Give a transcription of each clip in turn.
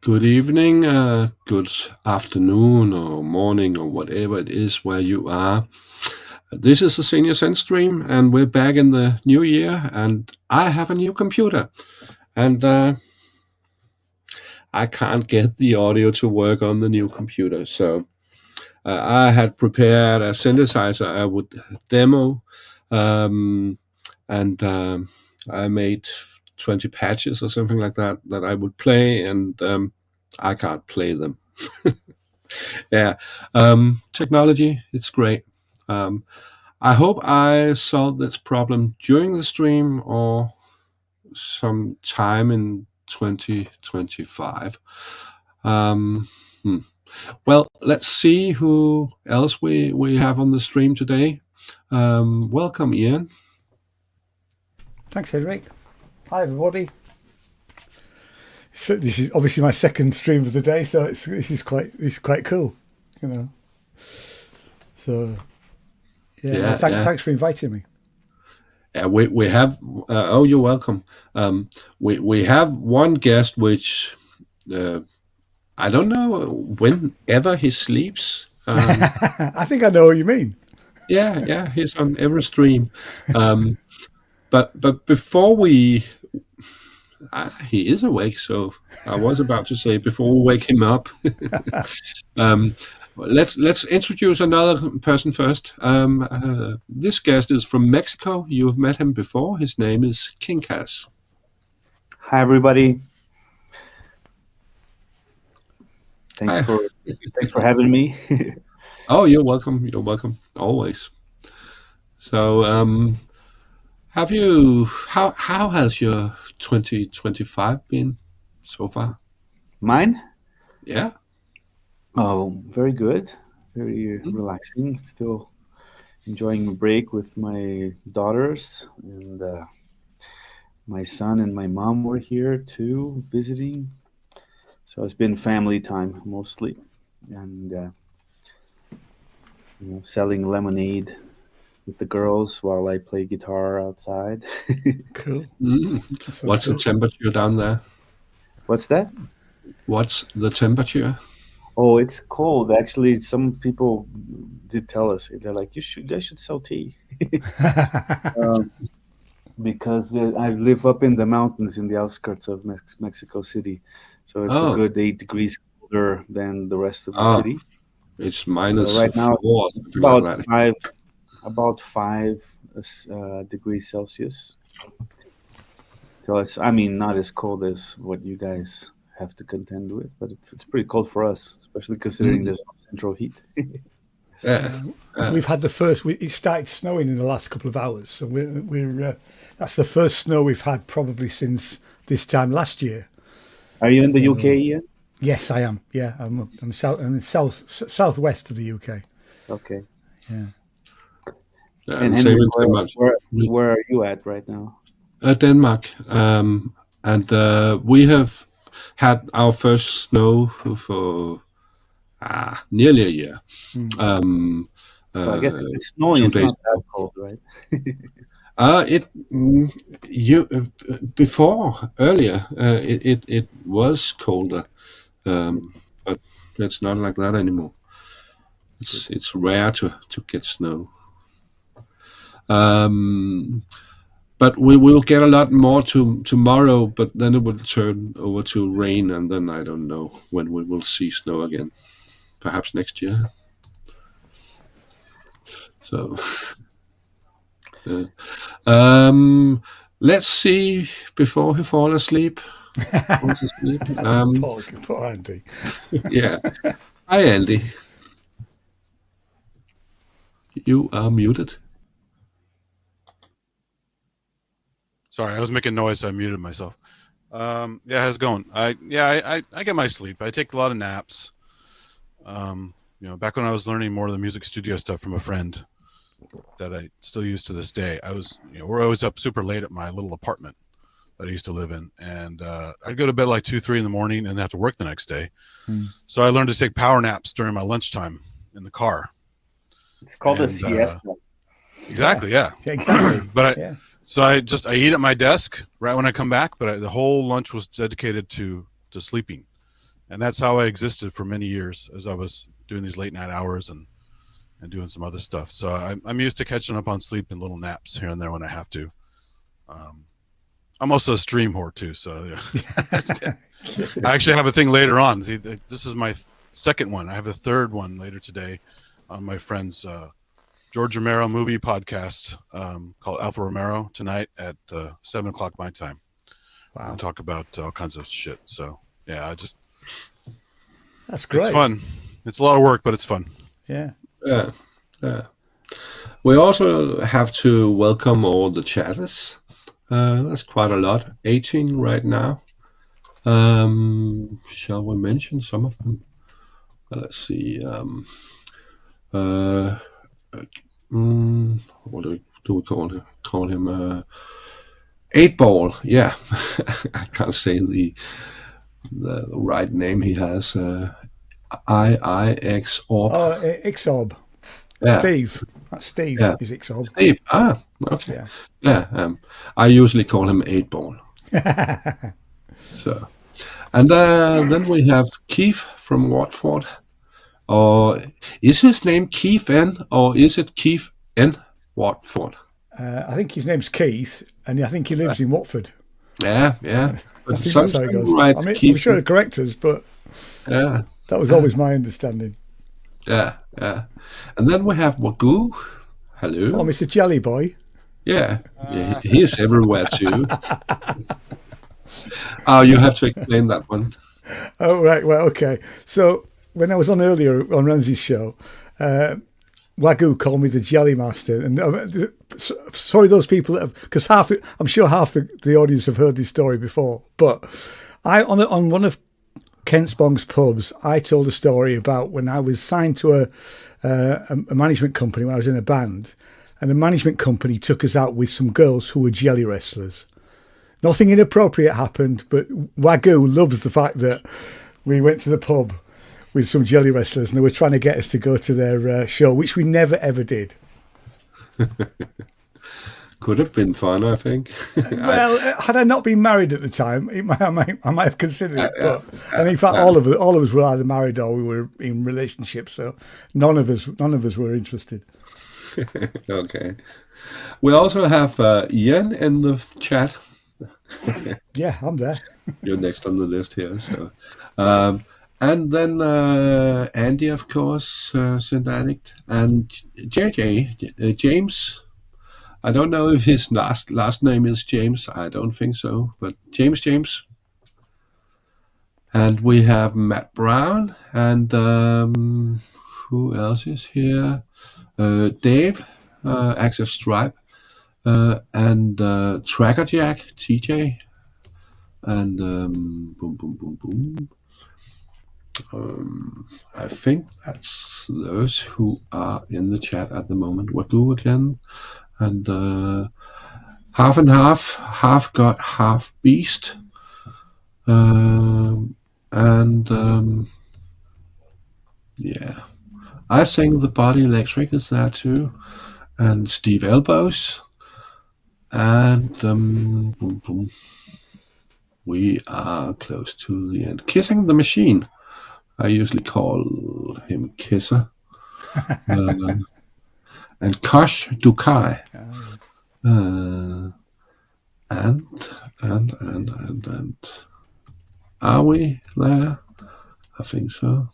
Good evening, good afternoon, or morning, or whatever it is where you are. This is the Senior Synth stream, and we're back in the new year, and I have a new computer. And I can't get the audio to work on the new computer. So I had prepared a synthesizer I would demo, and I made 20 patches or something like that I would play, and I can't play them. Yeah, technology, it's great. I hope I solved this problem during the stream or some time in 2025. Well, let's see who else we have on the stream today. Welcome, Ian. Thanks, Henrik. Hi, everybody. So this is obviously my second stream of the day, so this is quite cool, you know. So thanks for inviting me. We have. Oh, you're welcome. We have one guest, which I don't know whenever he sleeps. I think I know what you mean. Yeah, he's on every stream. But before we. He is awake, so I was about to say before we wake him up. Let's introduce another person first. This guest is from Mexico. You've met him before. His name is Kinkas. Hi, everybody. Thanks for having me. Oh, you're welcome. You're welcome. Always. So, how has your 2025 been so far? Mine? Yeah. Oh, very good. Very relaxing. Still enjoying a break with my daughters, and my son and my mom were here too, visiting. So it's been family time mostly, and selling lemonade with the girls while I play guitar outside. Cool. What's the temperature down there? What's that? What's the temperature? Oh, it's cold. Actually, some people did tell us, they're like, I should sell tea. Because I live up in the mountains in the outskirts of Mexico City. So it's a good 8 degrees colder than the rest of the city. It's minus right now, 4. About 5 degrees Celsius. So it's, not as cold as what you guys have to contend with, but it's pretty cold for us, especially considering there's no central heat. We've had it started snowing in the last couple of hours, so we're that's the first snow we've had probably since this time last year. Are you in the UK, Ian? Yes, I am. Yeah, I'm southwest of the UK. Okay. Yeah. And Henry, where are you at right now? Denmark, and we have had our first snow for nearly a year. So I guess if it's snowing, it's not that cold, right? Before earlier, it was colder, but it's not like that anymore. It's rare to get snow. But we will get a lot more tomorrow, but then it will turn over to rain, and then I don't know when we will see snow again. Perhaps next year. So, let's see before he falls asleep. Poor Andy. Yeah. Hi, Andy. You are muted. Sorry, I was making noise, so I muted myself. How's it going? I get my sleep. I take a lot of naps. Back when I was learning more of the music studio stuff from a friend that I still use to this day, we're always up super late at my little apartment that I used to live in, and I'd go to bed like 2-3 in the morning and have to work the next day. So I learned to take power naps during my lunchtime in the car. It's called a siesta. Exactly, yeah. Exactly. But So I eat at my desk right when I come back, but the whole lunch was dedicated to sleeping. and that's how I existed for many years as I was doing these late night hours and doing some other stuff. So I'm used to catching up on sleep and little naps here and there when I have to. I'm also a stream whore too, so yeah. I actually have a thing later on. This is my second one. I have a third one later today on my friend's George Romero movie podcast called Alpha Romero tonight at 7 o'clock my time. Wow. We'll talk about all kinds of shit. So yeah, That's great. It's fun. It's a lot of work, but it's fun. Yeah. Yeah. We also have to welcome all the chatters. That's quite a lot. 18 right now. Shall we mention some of them? Let's see. What do we call him? 8-Ball. Yeah, I can't say the right name he has. IIX Orb. Oh, Ixob. Yeah. Steve. That's Steve. Yeah. Is Ixob. Steve. Okay. Yeah. I usually call him 8-Ball. So, and then we have Keith from Watford. Or is his name Keith N. or is it Keith N. Watford? I think his name's Keith, and I think he lives in Watford. Yeah. I But think that's how it goes. right, I mean, Keith, I'm sure to correct us, but yeah, that was always my understanding. yeah. And then we have Wagoo. Hello. Oh, Mr. Jelly Boy. Yeah, he's everywhere too. Oh, you have to explain that one. Oh, right. Well, okay. So when I was on earlier on Ramsey's show, Wagyu called me the Jelly Master. And sorry, those people that have, because I'm sure half the audience have heard this story before. But on one of Kent Spong's pubs, I told a story about when I was signed to a management company when I was in a band. And the management company took us out with some girls who were jelly wrestlers. Nothing inappropriate happened, but Wagyu loves the fact that we went to the pub with some jelly wrestlers and they were trying to get us to go to their show, which we never, ever did. Could have been fun, I think. Well, had I not been married at the time, I might have considered it. But, and in fact, yeah. all of us were either married or we were in relationships, so none of us were interested. Okay. We also have Ian in the chat. Yeah, I'm there. You're next on the list here. So, and then Andy, of course, Synth Addict, and JJ James. I don't know if his last name is James. I don't think so, but James. And we have Matt Brown, and who else is here? Dave, Active Stripe, and Tracker Jack, TJ, and boom. I think that's those who are in the chat at the moment. Wagyu again, and half and half got half beast, and yeah. I think the Body Electric is there too, and Steve Elbows, and boom. We are close to the end. Kissing the Machine. I usually call him Kisser. And Kosh Dukai. And are we there? I think so.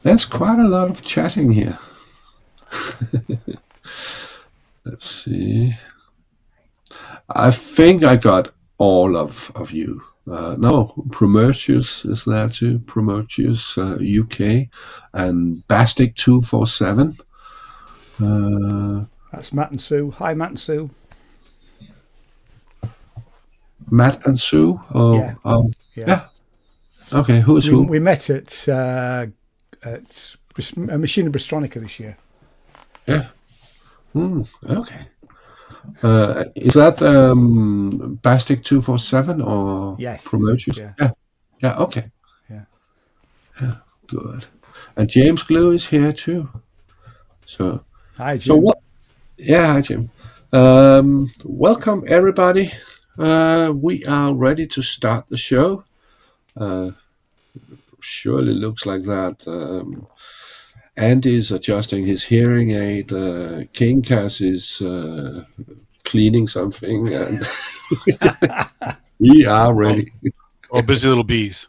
There's quite a lot of chatting here. Let's see. I think I got all of you. No, Prometheus is there too. Prometheus UK and Bastic 247. That's Matt and Sue. Hi, Matt and Sue. Matt and Sue? Oh, yeah. Okay, who's who? We met at Machine of Brastronica this year. Yeah. Okay. Is that Bastic 247 or yes, Promotions? Yeah. Okay. Yeah. Good. And James Glue is here too. So hi, Jim. So what? Yeah, hi Jim. Welcome everybody. We are ready to start the show. Surely looks like that. Andy's adjusting his hearing aid. King Cass is cleaning something, and we are ready. Oh, busy little bees.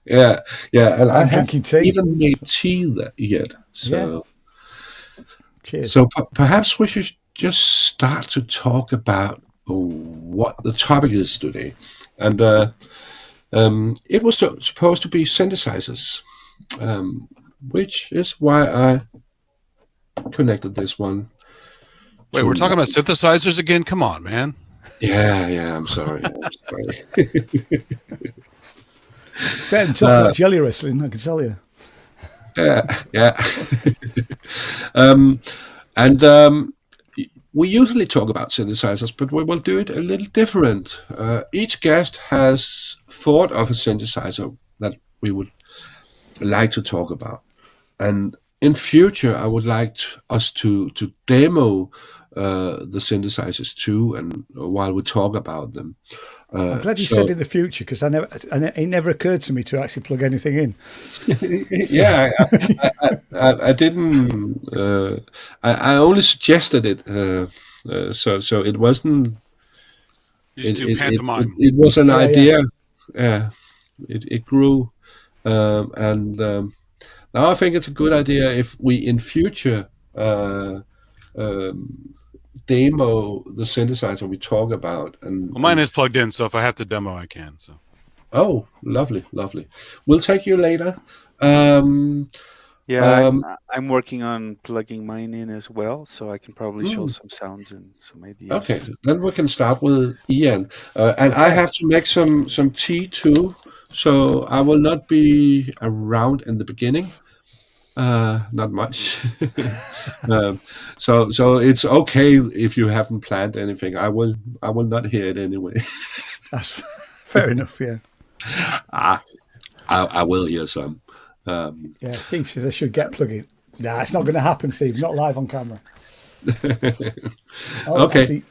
Yeah. And I I'm haven't drinking tea. even made tea yet. So, Cheers. so perhaps we should just start to talk about what the topic is today. And it was supposed to be synthesizers, which is why I connected this one. Wait, we're talking about synthesizers again? Come on, man. Yeah, I'm sorry. It's better than talking about jelly wrestling, I can tell you. Yeah. We usually talk about synthesizers, but we will do it a little different. Each guest has thought of a synthesizer that we would like to talk about. And in future, I would like us to demo the synthesizers too, and while we talk about them. I'm glad you said in the future, because it never occurred to me to actually plug anything in. Yeah, I didn't. I only suggested it, so it wasn't. You just do pantomime. It was an idea. Yeah, it grew, and now I think it's a good idea if we in future demo the synthesizer we talk about. And well, mine is plugged in, so if I have to demo, I can. So. Oh, lovely. We'll take you later. I'm working on plugging mine in as well, so I can probably show some sounds and some ideas. Okay, then we can start with Ian. And I have to make some tea too, so I will not be around in the beginning. Not much. So it's okay if you haven't planned anything. I will not hear it anyway. That's fair enough. Yeah. I will hear some. Steve says I should get plugging. Nah, it's not going to happen, Steve. Not live on camera. Okay,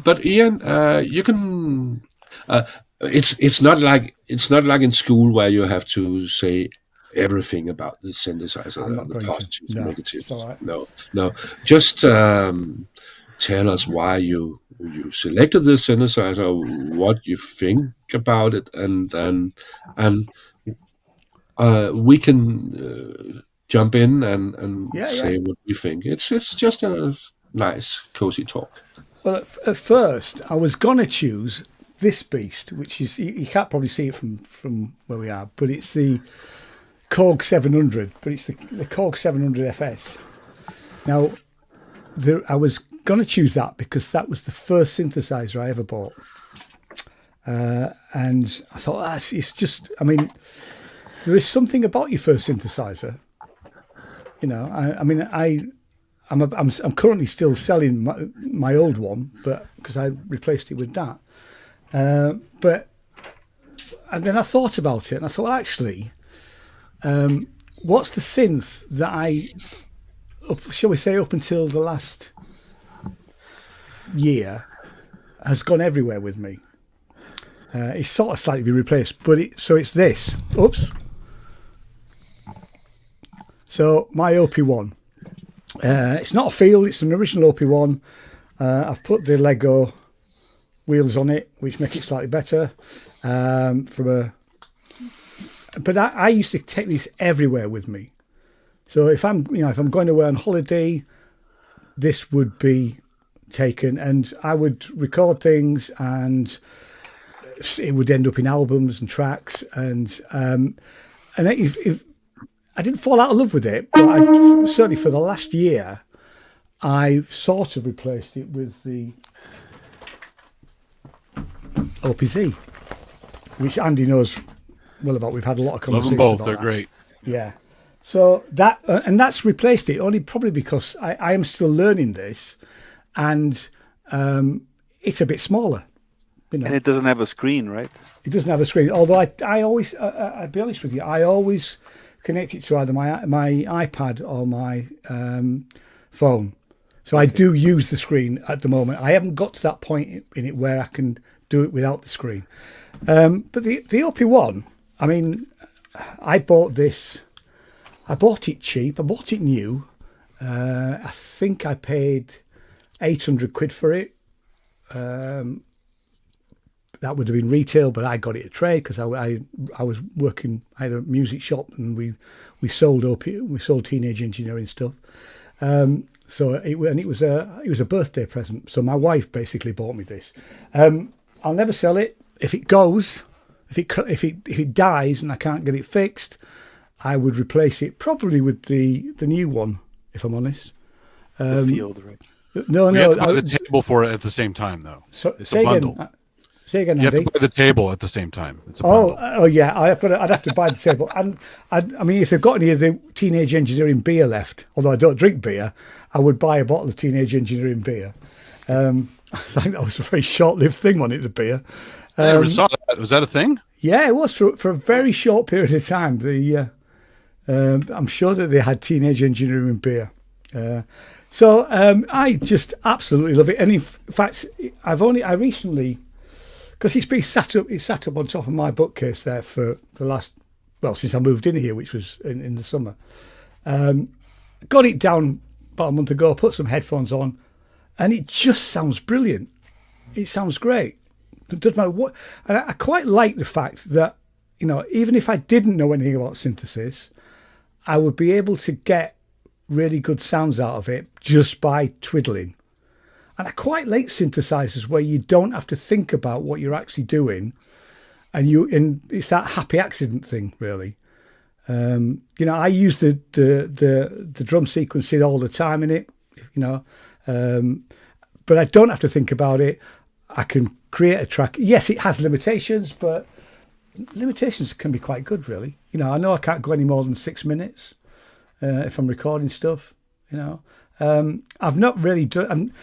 but Ian, you can. It's not like in school where you have to say everything about the synthesizer, the positives, negatives. Right. No. Just tell us why you selected the synthesizer, what you think about it, and we can jump in and say what we think. It's just a nice, cozy talk. Well, at first, I was going to choose this beast, which is, you can't probably see it from where we are, but it's the Korg 700, but it's the Korg 700 FS. Now, I was going to choose that because that was the first synthesizer I ever bought. And I thought, it's just, I mean, there is something about your first synthesizer. You know, I'm currently still selling my old one, but because I replaced it with that. And then I thought about it, and I thought, well, actually, what's the synth that shall we say, up until the last year, has gone everywhere with me? It's sort of slightly been replaced, but it's this. Oops. So my OP1. It's not a field, it's an original OP1. I've put the Lego wheels on it, which make it slightly better. But I used to take this everywhere with me. So if I'm going away on holiday, this would be taken, and I would record things, and it would end up in albums and tracks, and if I didn't fall out of love with it, but certainly for the last year, I've sort of replaced it with the OPZ, which Andy knows well about. We've had a lot of conversations. Love them both; about they're that. great. Yeah. So that and that's replaced it only probably because I am still learning this, and it's a bit smaller. You know. And it doesn't have a screen, right? It doesn't have a screen. Although I always, I'll be honest with you, I always connect it to either my iPad or my phone. So okay. I do use the screen at the moment. I haven't got to that point in it where I can do it without the screen. But the OP1, I mean, I bought this. I bought it cheap. I bought it new. I think I paid 800 quid for it. That would have been retail, but I got it at trade because I was working. I had a music shop, and we sold Teenage Engineering stuff. So it was a birthday present. So my wife basically bought me this. I'll never sell it. If it goes, if it dies and I can't get it fixed, I would replace it probably with the new one. If I'm honest. The field, right? No. You have to buy the table for it at the same time, though. So, it's a bundle. Say again, you Andy. have to buy the table at the same time. It's a bundle. Oh yeah. I'd have to buy the table. And I mean, if they've got any of the Teenage Engineering beer left, although I don't drink beer, I would buy a bottle of Teenage Engineering beer. I think that was a very short-lived thing, wasn't it? The beer. I never saw that. Was that a thing? Yeah, it was for a very short period of time. I'm sure that they had Teenage Engineering beer. So I just absolutely love it. And in fact, I recently, because it's been sat up on top of my bookcase there for the last, since I moved in here, which was in the summer. Got it down about a month ago, put some headphones on, and it just sounds brilliant. It sounds great. It doesn't matter what. And I quite like the fact that, even if I didn't know anything about synthesis, I would be able to get really good sounds out of it just by twiddling. And I quite like synthesizers where you don't have to think about what you're actually doing, and it's that happy accident thing, really. I use the drum sequencing all the time in it, but I don't have to think about it. I can create a track. Yes, it has limitations, but limitations can be quite good, really. I know I can't go any more than 6 minutes if I'm recording stuff. I've not really done.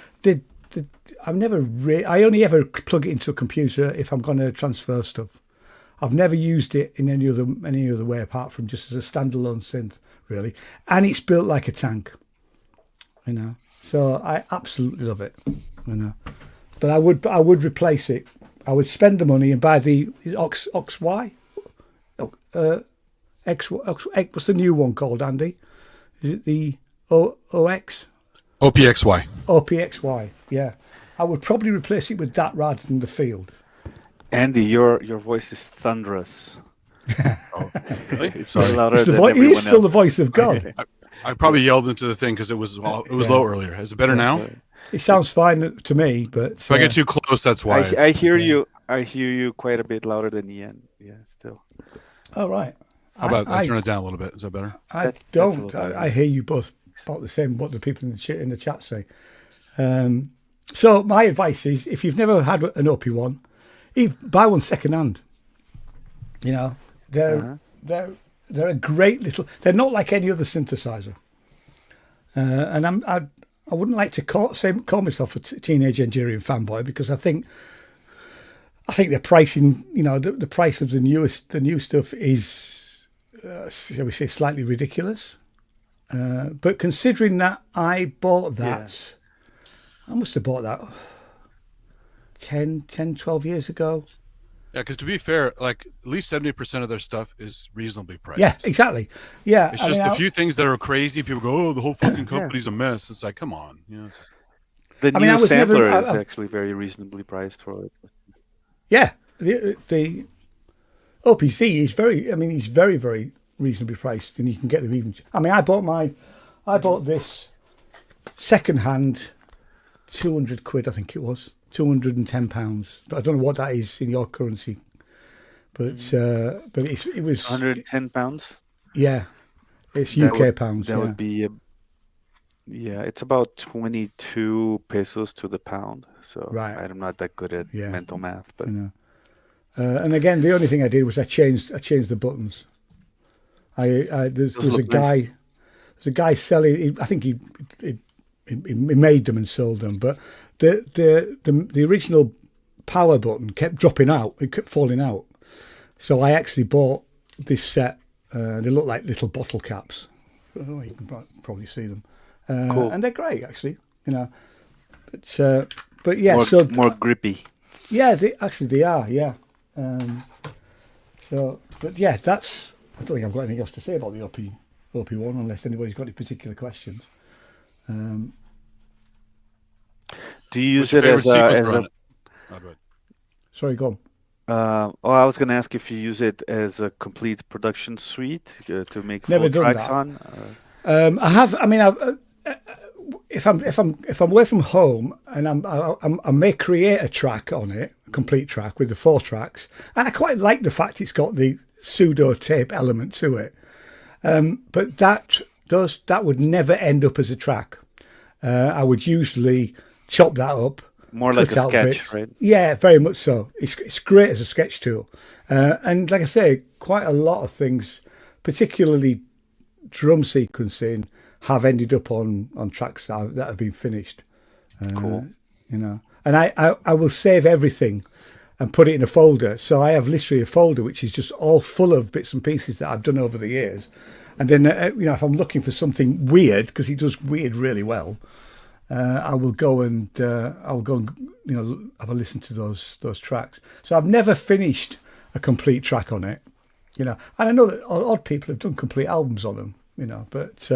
I only ever plug it into a computer if I'm going to transfer stuff. I've never used it in any other way apart from just as a standalone synth, really. And it's built like a tank, So I absolutely love it, But I would replace it. I would spend the money and buy the Ox-Y. X. What's the new one called, Andy? Is it the OX? OPXY. OPXY. Yeah, I would probably replace it with that rather than the Field. Andy, your voice is thunderous. Oh, really? It's louder It's than he everyone is still else. the voice of God. I probably yelled into the thing because it was low earlier. Is it better now? It sounds fine to me, but If I get too close, that's why. I hear you. I hear you quite a bit louder than Ian. Yeah, still. Oh right. How about I turn it down a little bit? Is that better? I don't. I hear you both about the same. What the people in the chat say. So my advice is, if you've never had an OP1, buy one second hand. They're a great little. They're not like any other synthesizer. And I wouldn't like to call myself a Teenage Engineering fanboy, because I think the pricing, the price of the new stuff is, shall we say, slightly ridiculous. But considering that I bought that, I must have bought that 10, 12 years ago. Yeah, because to be fair, like at least 70% of their stuff is reasonably priced. Yeah, exactly. Yeah, it's just a few things that are crazy. People go, "Oh, the whole fucking company's a mess." It's like, come on, it's just... The new sampler is actually very reasonably priced for it. Yeah, the OPC is very. I mean, he's very, very reasonably priced, and you can get them even. I mean, I bought this second hand, 200 quid. I think it was £210. I don't know what that is in your currency, but it was £110. Yeah, it's UK pounds. That would be it's about 22 pesos to the pound. So right. I'm not that good at mental math, but and again, the only thing I did was I changed the buttons. There's a guy selling. I think he made them and sold them, but the original power button kept dropping out. It kept falling out. So I actually bought this set. They look like little bottle caps. Oh, you can probably see them. Cool. And they're great, actually. But yeah, more grippy. Yeah, actually they are. Yeah. But yeah, that's. I don't think I've got anything else to say about the OP1 unless anybody's got any particular questions. Do you use What's your it favorite as sequencer a? on it? Oh, go ahead. Sorry, go on. I was going to ask if you use it as a complete production suite to make Never full done tracks that. on. I have. I mean, if I'm away from home and I may create a track on it, a complete track with the 4 tracks, and I quite like the fact it's got the pseudo tape element to it. But that would never end up as a track. I would usually chop that up. More like a cut out sketch, bits. right? Yeah, very much so. It's great as a sketch tool. And like I say, quite a lot of things, particularly drum sequencing, have ended up on tracks that have been finished. Cool. You know, and I will save everything and put it in a folder. So I have literally a folder which is just all full of bits and pieces that I've done over the years. And then, if I'm looking for something weird, because he does weird really well, I will go and have a listen to those tracks. So I've never finished a complete track on it, and I know that odd people have done complete albums on them, but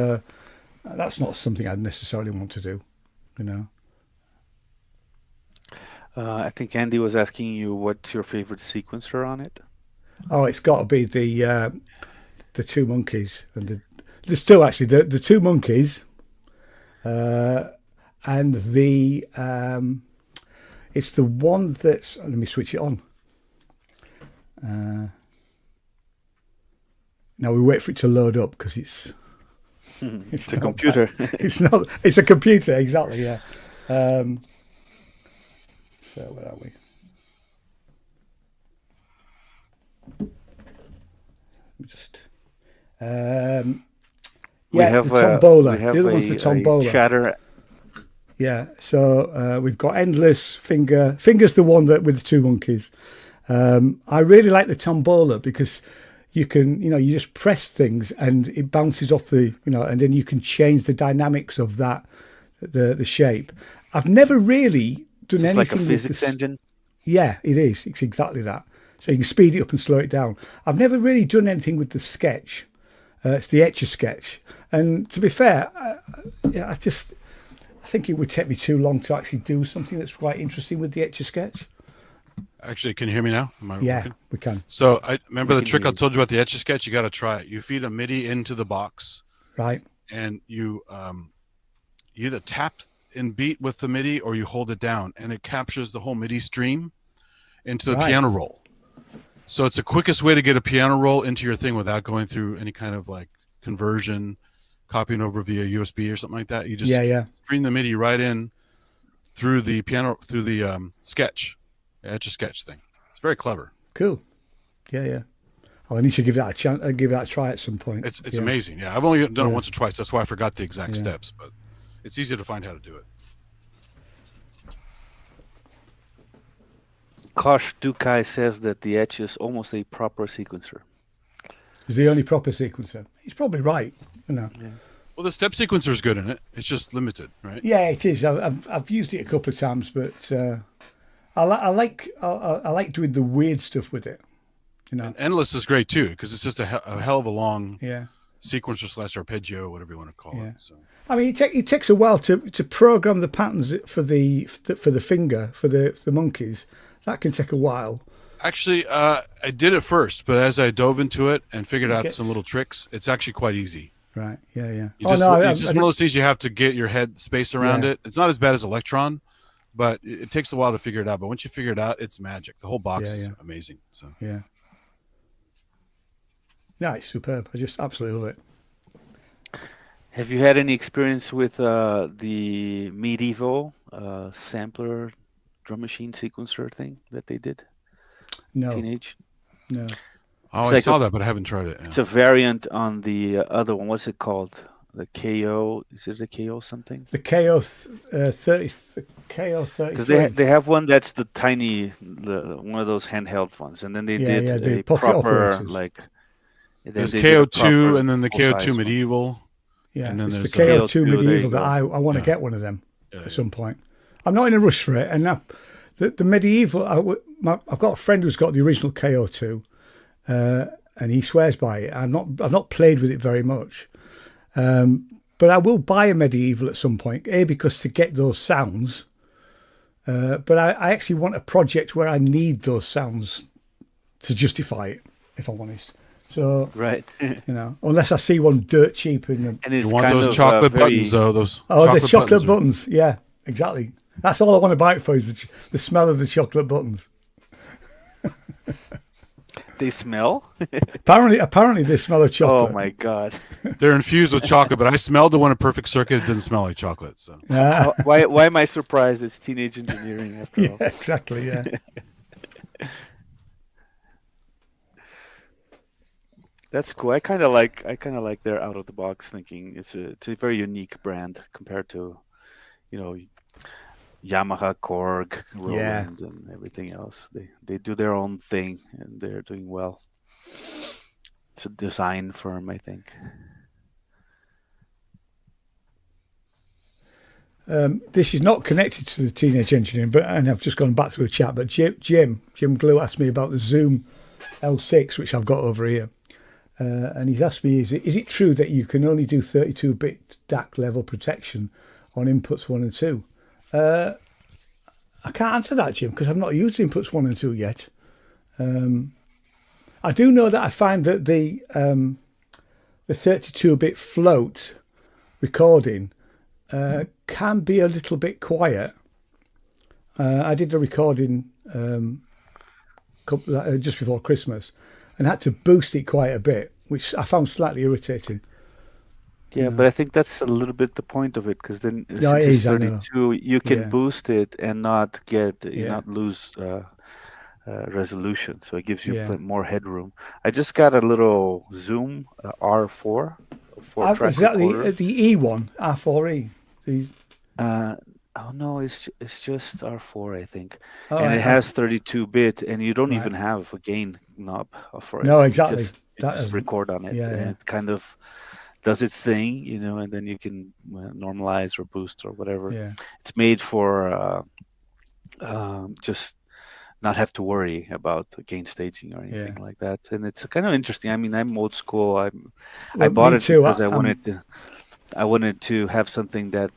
that's not something I'd necessarily want to do, I think Andy was asking you what's your favorite sequencer on it. Oh, it's got to be the 2 monkeys, and there's 2 actually. The 2 monkeys, and it's the one that's. Let me switch it on. Now we wait for it to load up because it's a computer. It's not. It's a computer, exactly. Yeah. So where are we? Just. We have the Tombola. We have the other one's the Tombola. Shatter. Yeah, so we've got Endless Finger. Finger's the one that with the 2 monkeys. I really like the Tombola because you can, you just press things and it bounces off and then you can change the dynamics of that, the shape. I've never really done anything like a with physics engine. Yeah, it is. It's exactly that. So you can speed it up and slow it down. I've never really done anything with the sketch. It's the Etch-a-Sketch. And to be fair, I think it would take me too long to actually do something that's quite interesting with the Etch-a-Sketch. Actually, can you hear me now? Am I working? We can. So I remember the trick I told you about the Etch-a-Sketch. You got to try it. You feed a MIDI into the box, right? And you either tap and beat with the MIDI or you hold it down, and it captures the whole MIDI stream into the piano roll. So it's the quickest way to get a piano roll into your thing without going through any kind of like conversion, copying over via USB or something like that. You just stream the MIDI right in through the piano, through the sketch, Etch-a-Sketch thing. It's very clever. Cool. Yeah. Oh, I need to give that a chance. Give that a try at some point. It's amazing. Yeah, I've only done it once or twice. That's why I forgot the exact steps, but it's easy to find how to do it. Kosh Dukai says that the Etch is almost a proper sequencer. Is the only proper sequencer? He's probably right. Yeah. Well, the step sequencer is good in it. It's just limited, right? Yeah, it is. I've used it a couple of times, but I like doing the weird stuff with it. And Endless is great too because it's just a hell of a long sequencer / arpeggio, whatever you want to call it. So. I mean, it takes a while to program the patterns for the finger for the monkeys. That can take a while. Actually, I did it first, but as I dove into it and figured out some little tricks, it's actually quite easy. Right. Yeah. It's just one of those things you have to get your head space around it. It's not as bad as Electron, but it takes a while to figure it out. But once you figure it out, it's magic. The whole box is amazing. So yeah, it's superb. I just absolutely love it. Have you had any experience with the Medieval sampler drum machine sequencer thing that they did? No. Teenage? No. Oh, I saw that, but I haven't tried it. It's a variant on the other one. What's it called? The KO? Is it the KO something? The KO 30. The KO 30. Because they have one that's the tiny, one of those handheld ones, and then they did a proper operators. Like. There's KO2 and then the KO2 Medieval. Yeah, and then it's there's the KO2 Medieval that I want to get one of them at some point. I'm not in a rush for it, and the medieval. I've got a friend who's got the original KO2, and he swears by it. I've not played with it very much, but I will buy a medieval at some point. Because to get those sounds, but I actually want a project where I need those sounds to justify it, if I'm honest. So Right. unless I see one dirt cheap in them. And it's You want kind those of, chocolate very- buttons, though. Those The chocolate are- buttons. Yeah, exactly. That's all I want to buy it for, is the smell of the chocolate buttons. They smell. Apparently they smell of Oh chocolate. my god! They're infused with chocolate, but I smelled the one at Perfect Circuit. It didn't smell like chocolate. So Yeah, Why am I surprised? It's teenage engineering after all. yeah, exactly. Yeah. That's cool. I kind of like their out of the box thinking. It's a very unique brand compared to, Yamaha, Korg, Roland, and everything else. They do their own thing, and they're doing well. It's a design firm, I think. This is not connected to the teenage engineering, and I've just gone back through the chat. But Jim Glue asked me about the Zoom L6, which I've got over here. And he's asked me, is it true that you can only do 32-bit DAC level protection on inputs 1 and 2? I can't answer that, Jim, because I've not used inputs 1 and 2 yet. I do know that I find that the 32-bit float recording can be a little bit quiet. I did a recording just before Christmas, and had to boost it quite a bit, which I found slightly irritating. Yeah, but I think that's a little bit the point of it, because then Yeah, since it it's is, I know. 32, you can Yeah. boost it and not Yeah. not lose resolution. So it gives you Yeah. more headroom. I just got a little Zoom R4, four-track Is that recorder. the E one, R4E? Oh no, it's just R4, I think, Oh, and right, it has 32-bit, and you don't Right. even have a gain knob for it. No, You exactly. just, That isn't- record on it, yeah, and yeah. it kind of does its thing, and then you can normalize or boost or whatever. Yeah. It's made for just not have to worry about gain staging or anything like that, and it's kind of interesting. I mean, I'm old school. I Well, bought me it too. because I wanted to have something that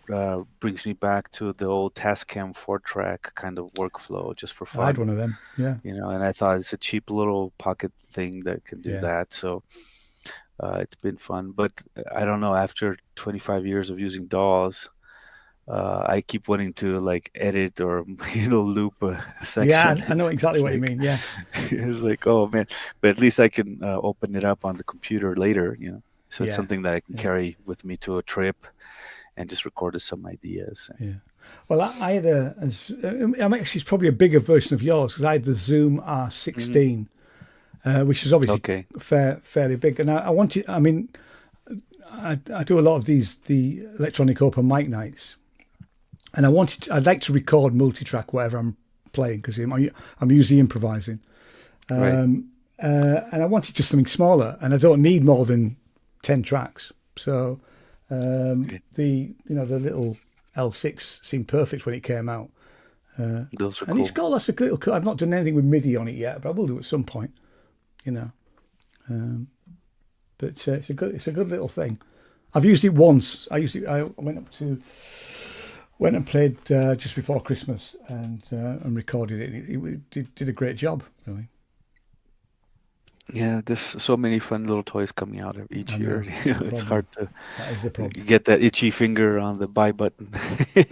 brings me back to the old Tascam 4-track kind of workflow, just for I had fun. one of them. Yeah. And I thought it's a cheap little pocket thing that can do Yeah. that. So it's been fun. But I don't know, after 25 years of using DAWs, I keep wanting to like edit or loop a section. Yeah, I know exactly It's what you like- mean. Yeah. It's like, oh man, but at least I can open it up on the computer later, So it's Yeah. something that I can Yeah. carry with me to a trip and just record some ideas. Yeah. Well, I had it's probably a bigger version of yours, because I had the Zoom R16, which is obviously Okay. fairly big. And I wanted, I mean, I do a lot of the electronic open mic nights, and I'd like to record multi-track whatever I'm playing, because I'm usually improvising. Right. And I wanted just something smaller, and I don't need more than 10 tracks. So the little L6 seemed perfect when it came out. Those are And cool. it's got lots of little. I've not done anything with MIDI on it yet, but I will do at some point. But it's a good little thing. I've used it once. I went and played just before Christmas and recorded it. It did a great job, really. Yeah, there's so many fun little toys coming out each I year. know, it's the It's problem. hard to That is the problem. get that itchy finger on the buy button. Yeah.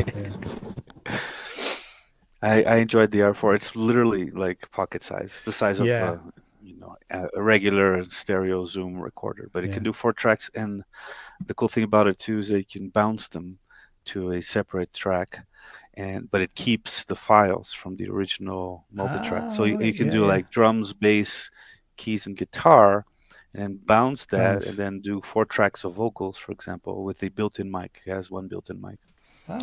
I enjoyed the R4. It's literally like pocket size. It's the size of Yeah. a regular stereo Zoom recorder, but it can do 4 tracks. And the cool thing about it too is that you can bounce them to a separate track, but it keeps the files from the original multi-track. So you can do like drums, bass, keys, and guitar, and bounce that, Nice. and then do 4 tracks of vocals, for example, with a built-in mic. It has one built-in mic. Oh.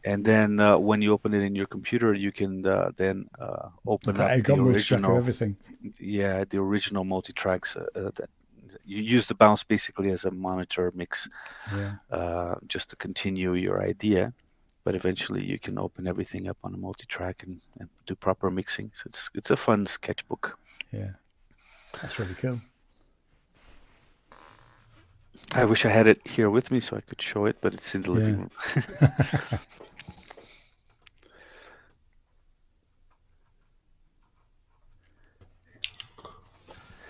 And then when you open it in your computer, you can then open I up got the multi-track of original. everything. Yeah, the original multi-tracks. That you use the bounce basically as a monitor mix, Yeah. just to continue your idea. but eventually you can open everything up on a multi-track and do proper mixing. So it's a fun sketchbook. Yeah, that's really cool. I wish I had it here with me so I could show it, but it's in the living room.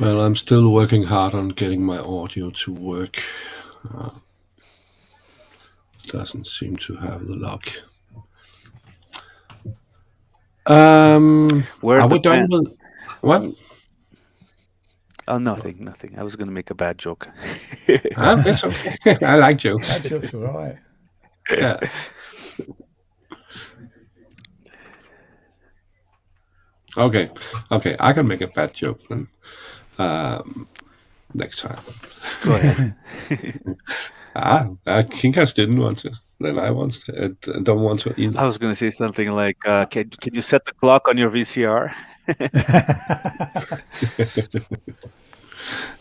Well, I'm still working hard on getting my audio to work. Doesn't seem to have the luck. Where's are the we done pen? with what? Oh, nothing. I was going to make a bad joke. That's okay. I like jokes. That joke's all right. Yeah. Okay. I can make a bad joke then. Next time. Go ahead. Kinkas didn't want to. Then I don't want to either. I was going to say something like, can you set the clock on your VCR?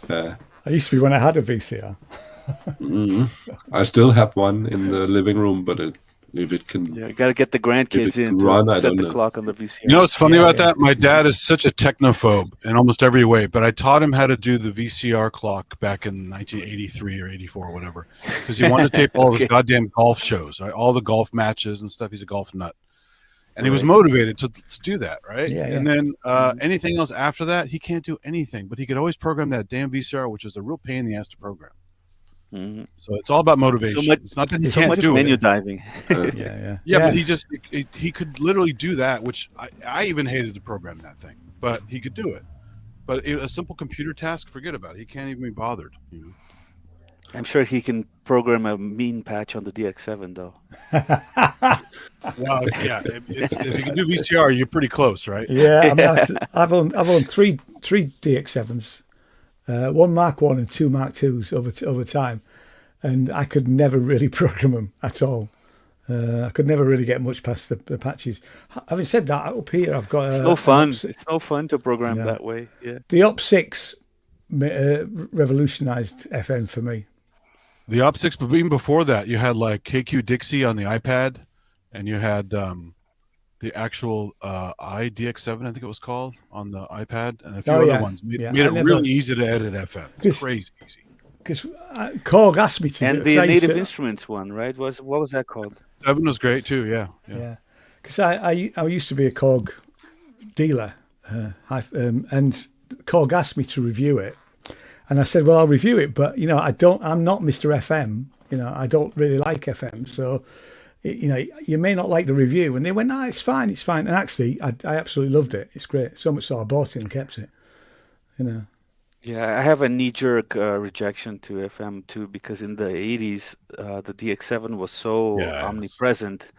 I used to be when I had a VCR. I still have one in the living room, but if it can... Yeah, you got to get the grandkids in to set the clock on the VCR. You know what's funny about that? My dad is such a technophobe in almost every way, but I taught him how to do the VCR clock back in 1983 or 84 or whatever, because he wanted to tape all his goddamn golf shows, right? All the golf matches and stuff. He's a golf nut. And he was motivated to do that, right? Yeah, and then anything else after that, he can't do anything, but he could always program that damn VCR, which is a real pain in the ass to program. Mm-hmm. So it's all about motivation. It's not that he can't do menu it. diving. Yeah, but he could literally do that, which I even hated to program that thing, but he could do it. But a simple computer task, forget about it. He can't even be bothered. You know? I'm sure he can program a mean patch on the DX7 though. Well, yeah. If you can do VCR, you're pretty close, right? Yeah, I mean, I've owned three DX7s. One Mark 1 and two Mark 2s over time, and I could never really program them at all. I could never really get much past the patches. Having said that, up here I've got... It's no fun. It's no fun to program that way. Yeah. The Op6 revolutionized FM for me. The Op6, but even before that, you had like KQ Dixie on the iPad, and you had the actual iDX7, I think it was called, on the iPad, and a few other ones. Made it really easy to edit FM. It's crazy easy. Because Korg asked me to and do it. And the Native Instruments one, right? What was that called? 7 was great too, yeah. Because I used to be a Korg dealer, and Korg asked me to review it. And I said, well, I'll review it, but, I'm not Mr. FM. I don't really like FM. So, you may not like the review. And they went, no, it's fine. And actually, I absolutely loved it. It's great. So much so I bought it and kept it, Yeah, I have a knee-jerk rejection to FM too, because in the 80s, the DX7 was so omnipresent.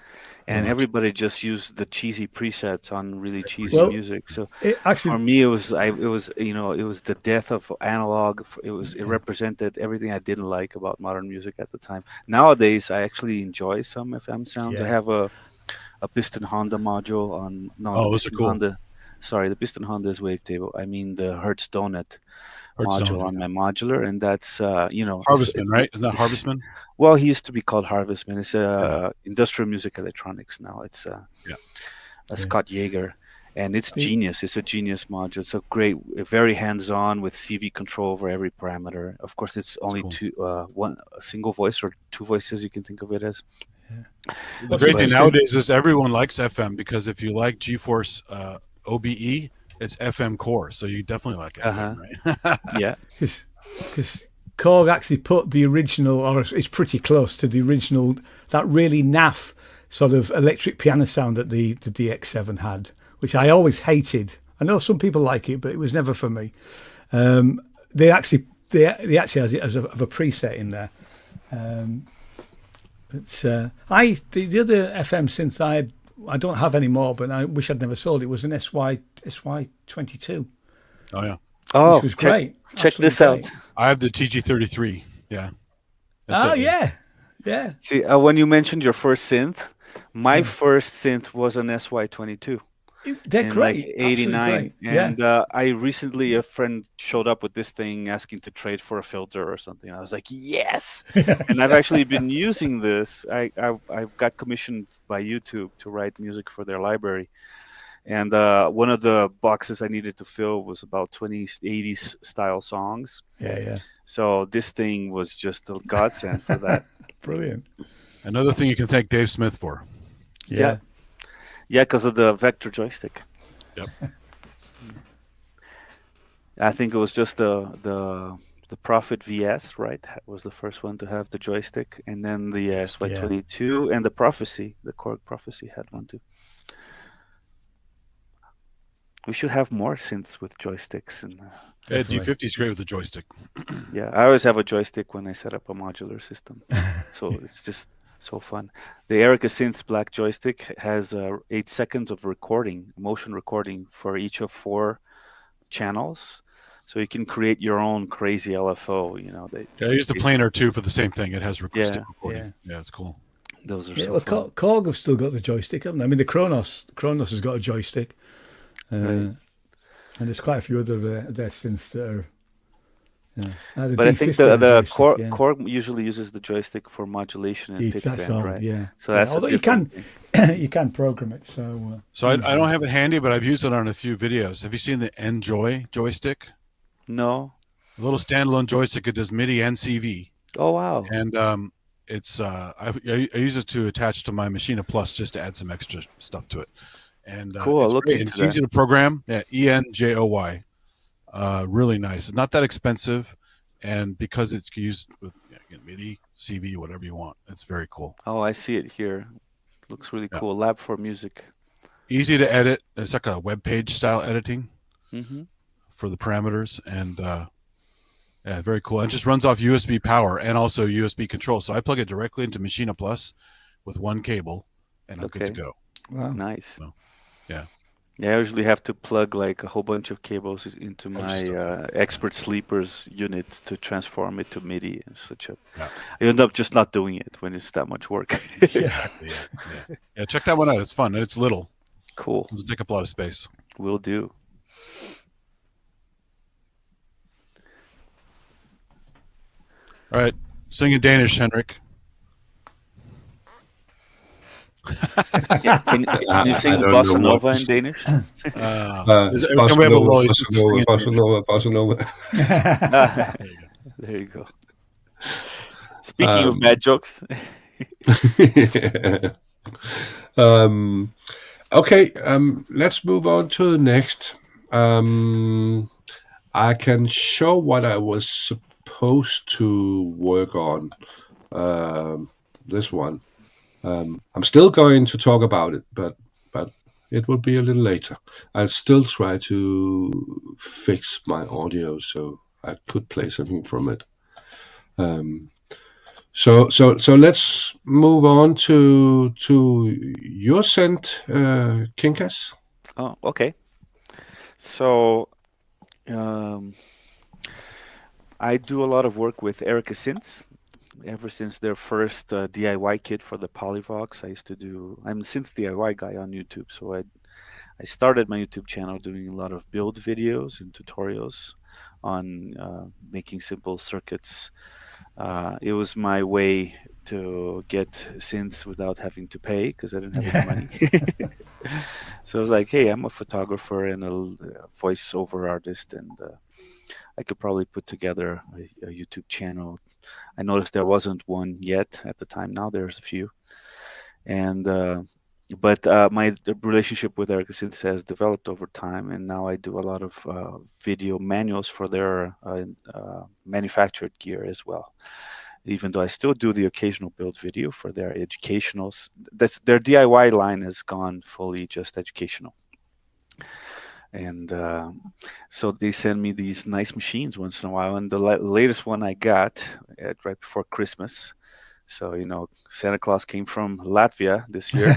And everybody just used the cheesy presets on really cheesy music. So for me, it was the death of analog. It represented everything I didn't like about modern music at the time. Nowadays, I actually enjoy some FM sounds. Yeah. I have a Piston Honda module on. Those are cool. Honda, sorry, the Piston Honda is wavetable. I mean the Hertz Donut module on my modular, and that's Harvestman, right? Isn't that Harvestman? Well, he used to be called Harvestman. It's industrial music electronics now. It's a Scott Yeager, and it's genius. It's a genius module. It's a very hands-on with CV control over every parameter. Of course, it's only a single voice or two voices. You can think of it as. Yeah. The great thing nowadays is everyone likes FM, because if you like GeForce OBE, it's FM core, so you definitely like FM, right? Yeah, because Korg actually put the original, or it's pretty close to the original, that really naff sort of electric piano sound that the DX7 had, which I always hated. I know some people like it, but it was never for me. They actually has it as a preset in there. The other FM synth I don't have anymore, but I wish I'd never sold it. Was an SY22. Oh yeah. Oh, which was great. Check this out. I have the TG33. Yeah. Yeah. See, when you mentioned your first synth, my first synth was an SY22. They're in like great, absolutely 89. great. Yeah, And I recently, a friend showed up with this thing asking to trade for a filter or something. I was like, yes. And I've actually been using this. I got commissioned by YouTube to write music for their library. And one of the boxes I needed to fill was about 20 80s style songs. yeah. So this thing was just a godsend for that. Brilliant. Another thing you can thank Dave Smith for. Yeah. Yeah, because of the vector joystick. Yep. I think it was just the Prophet VS, right? Was the first one to have the joystick, and then the SY22 and the Prophecy, the Korg Prophecy had one too. We should have more synths with joysticks. And Yeah, D50 is great with the joystick. yeah, I always have a joystick when I set up a modular system, so it's just so fun. The Erica Synths black joystick has 8 seconds of recording, motion recording for each of 4 channels, so you can create your own crazy LFO. You know, I use the planar too for the same thing. It has stick recording. Yeah. Yeah, it's cool. Those are Yeah, so fun. Korg have still got the joystick, haven't they? I mean, the Kronos has got a joystick, Right. and there's quite a few other their synths that are. Yeah. But I think D50 has a the joystick, Korg usually uses the joystick for modulation and pitch that's bend, all, right? yeah. So that's although a different thing. you can program it. So I don't have it handy, but I've used it on a few videos. Have you seen the Enjoy joystick? No. A little standalone joystick. It does MIDI and CV. Oh wow. And it's I use it to attach to my Machina Plus just to add some extra stuff to it. And Cool. it's Look great. into It's that. easy to program. Yeah, ENJOY. Really nice. It's not that expensive, and because it's used with again, MIDI, CV, whatever you want, it's very cool. Oh, I see it here. Looks really cool. Lab for music. Easy to edit. It's like a web page style editing Mm-hmm. for the parameters, and yeah, very cool. It just runs off USB power and also USB control. So I plug it directly into Machina Plus with one cable, and I'm good to go. wow. Nice. So, yeah. Yeah, I usually have to plug like a whole bunch of cables into my stuff. Expert Sleepers unit to transform it to MIDI. It's such a. Yeah. I end up just not doing it when it's that much work. Exactly. Yeah, check that one out. It's fun and it's little. Cool. It doesn't take up a lot of space. Will do. All right, sing in Danish, Henrik. Yeah, can you sing I don't bossa know what nova to in say. Danish? Can we have a little Bossa Nova. There you go. Speaking of bad jokes. Okay, let's move on to the next. I can show what I was supposed to work on. This one. I'm still going to talk about it, but it will be a little later. I'll still try to fix my audio so I could play something from it. So let's move on to your synth, Kinkas. Oh, okay. So I do a lot of work with Erica Synths. Ever since their first DIY kit for the Polyvox, I'm a synth DIY guy on YouTube. So I started my YouTube channel doing a lot of build videos and tutorials on making simple circuits. It was my way to get synths without having to pay because I didn't have any money. So I was like, hey, I'm a photographer and a voiceover artist, and I could probably put together a YouTube channel. I noticed there wasn't one yet at the time. Now there's a few. And but my relationship with Erica Synths has developed over time, and now I do a lot of video manuals for their manufactured gear as well. Even though I still do the occasional build video for their educational, their DIY line has gone fully just educational. And so they send me these nice machines once in a while. And the latest one I got right before Christmas. So, Santa Claus came from Latvia this year.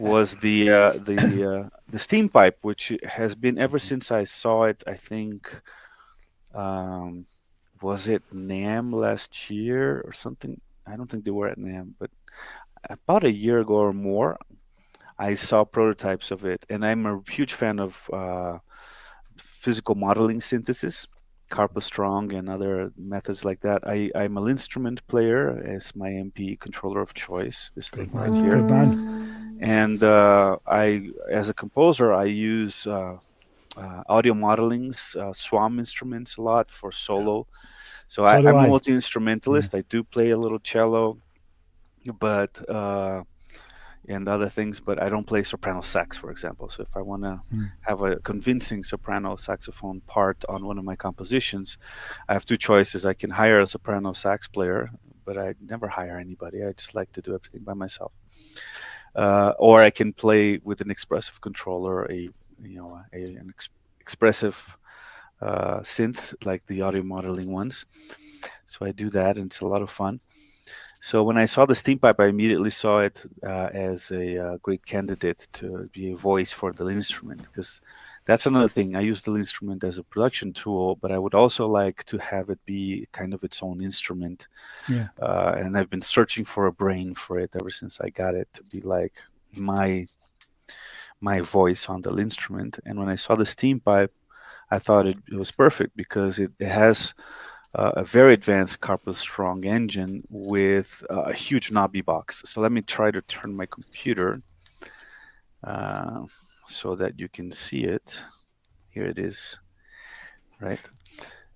Was the steam pipe, which has been ever since I saw it. I think was it NAMM last year or something? I don't think they were at NAMM, but about a year ago or more, I saw prototypes of it, and I'm a huge fan of physical modeling synthesis, Carpa Strong and other methods like that. I'm an instrument player as my MP controller of choice, this thing right here. Good man. And as a composer, I use audio modelings, SWAM instruments a lot for solo. So I'm a multi-instrumentalist. I do play a little cello, but and other things, but I don't play soprano sax, for example. So if I want to have a convincing soprano saxophone part on one of my compositions, I have two choices. I can hire a soprano sax player, but I never hire anybody. I just like to do everything by myself. Or I can play with an expressive controller, an expressive synth like the audio modeling ones. So I do that, and it's a lot of fun. So when I saw the steam pipe, I immediately saw it as a great candidate to be a voice for the instrument, because that's another thing. I use the instrument as a production tool, but I would also like to have it be kind of its own instrument. Yeah. And I've been searching for a brain for it ever since I got it, to be like my voice on the instrument. And when I saw the steam pipe, I thought it was perfect, because it has a very advanced Carpa Strong engine with a huge knobby box. So let me try to turn my computer so that you can see it. Here it is, right?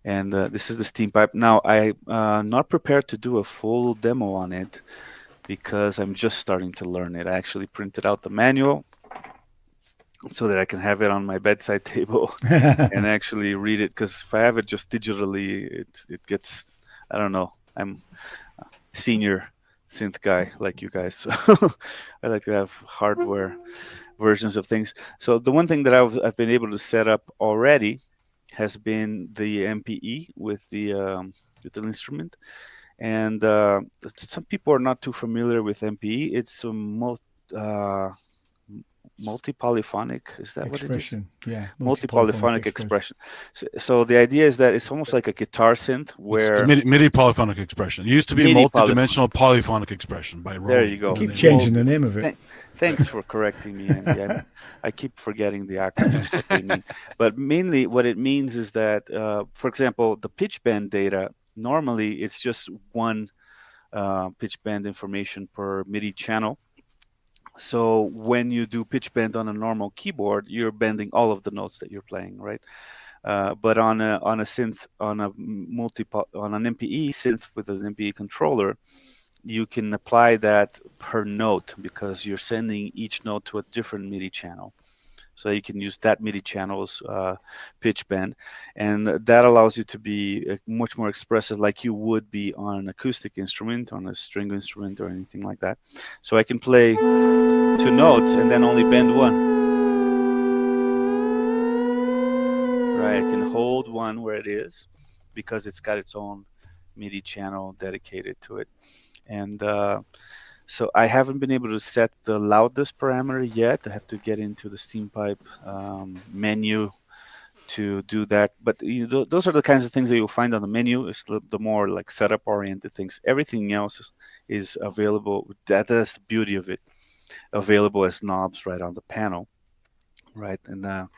And this is the steam pipe. Now, I'm not prepared to do a full demo on it because I'm just starting to learn it. I actually printed out the manual so that I can have it on my bedside table and actually read it, because if I have it just digitally, it gets, I don't know, I'm a senior synth guy like you guys, so I like to have hardware versions of things. So the one thing that I've been able to set up already has been the MPE with the instrument, and some people are not too familiar with MPE. It's a multi-polyphonic, is that expression? What it is? Yeah, multi-polyphonic expression. So the idea is that it's almost like a guitar synth where MIDI polyphonic expression. It used to be multi-dimensional polyphonic expression by Roland. There you go. Keep changing the name of it. Thanks for correcting me, Andy. I keep forgetting the acronyms what they mean. But mainly what it means is that, for example, the pitch bend data, normally it's just one pitch bend information per MIDI channel. So when you do pitch bend on a normal keyboard, you're bending all of the notes that you're playing, right? But on a synth, on an MPE synth with an MPE controller, you can apply that per note, because you're sending each note to a different MIDI channel. So you can use that MIDI channel's pitch bend, and that allows you to be much more expressive, like you would be on an acoustic instrument, on a string instrument, or anything like that. So I can play two notes and then only bend one. Right, I can hold one where it is, because it's got its own MIDI channel dedicated to it. And so I haven't been able to set the loudness parameter yet. I have to get into the steam pipe menu to do that. But those are the kinds of things that you'll find on the menu. It's the more like setup oriented things. Everything else is available. That's the beauty of it. Available as knobs right on the panel. Right. And in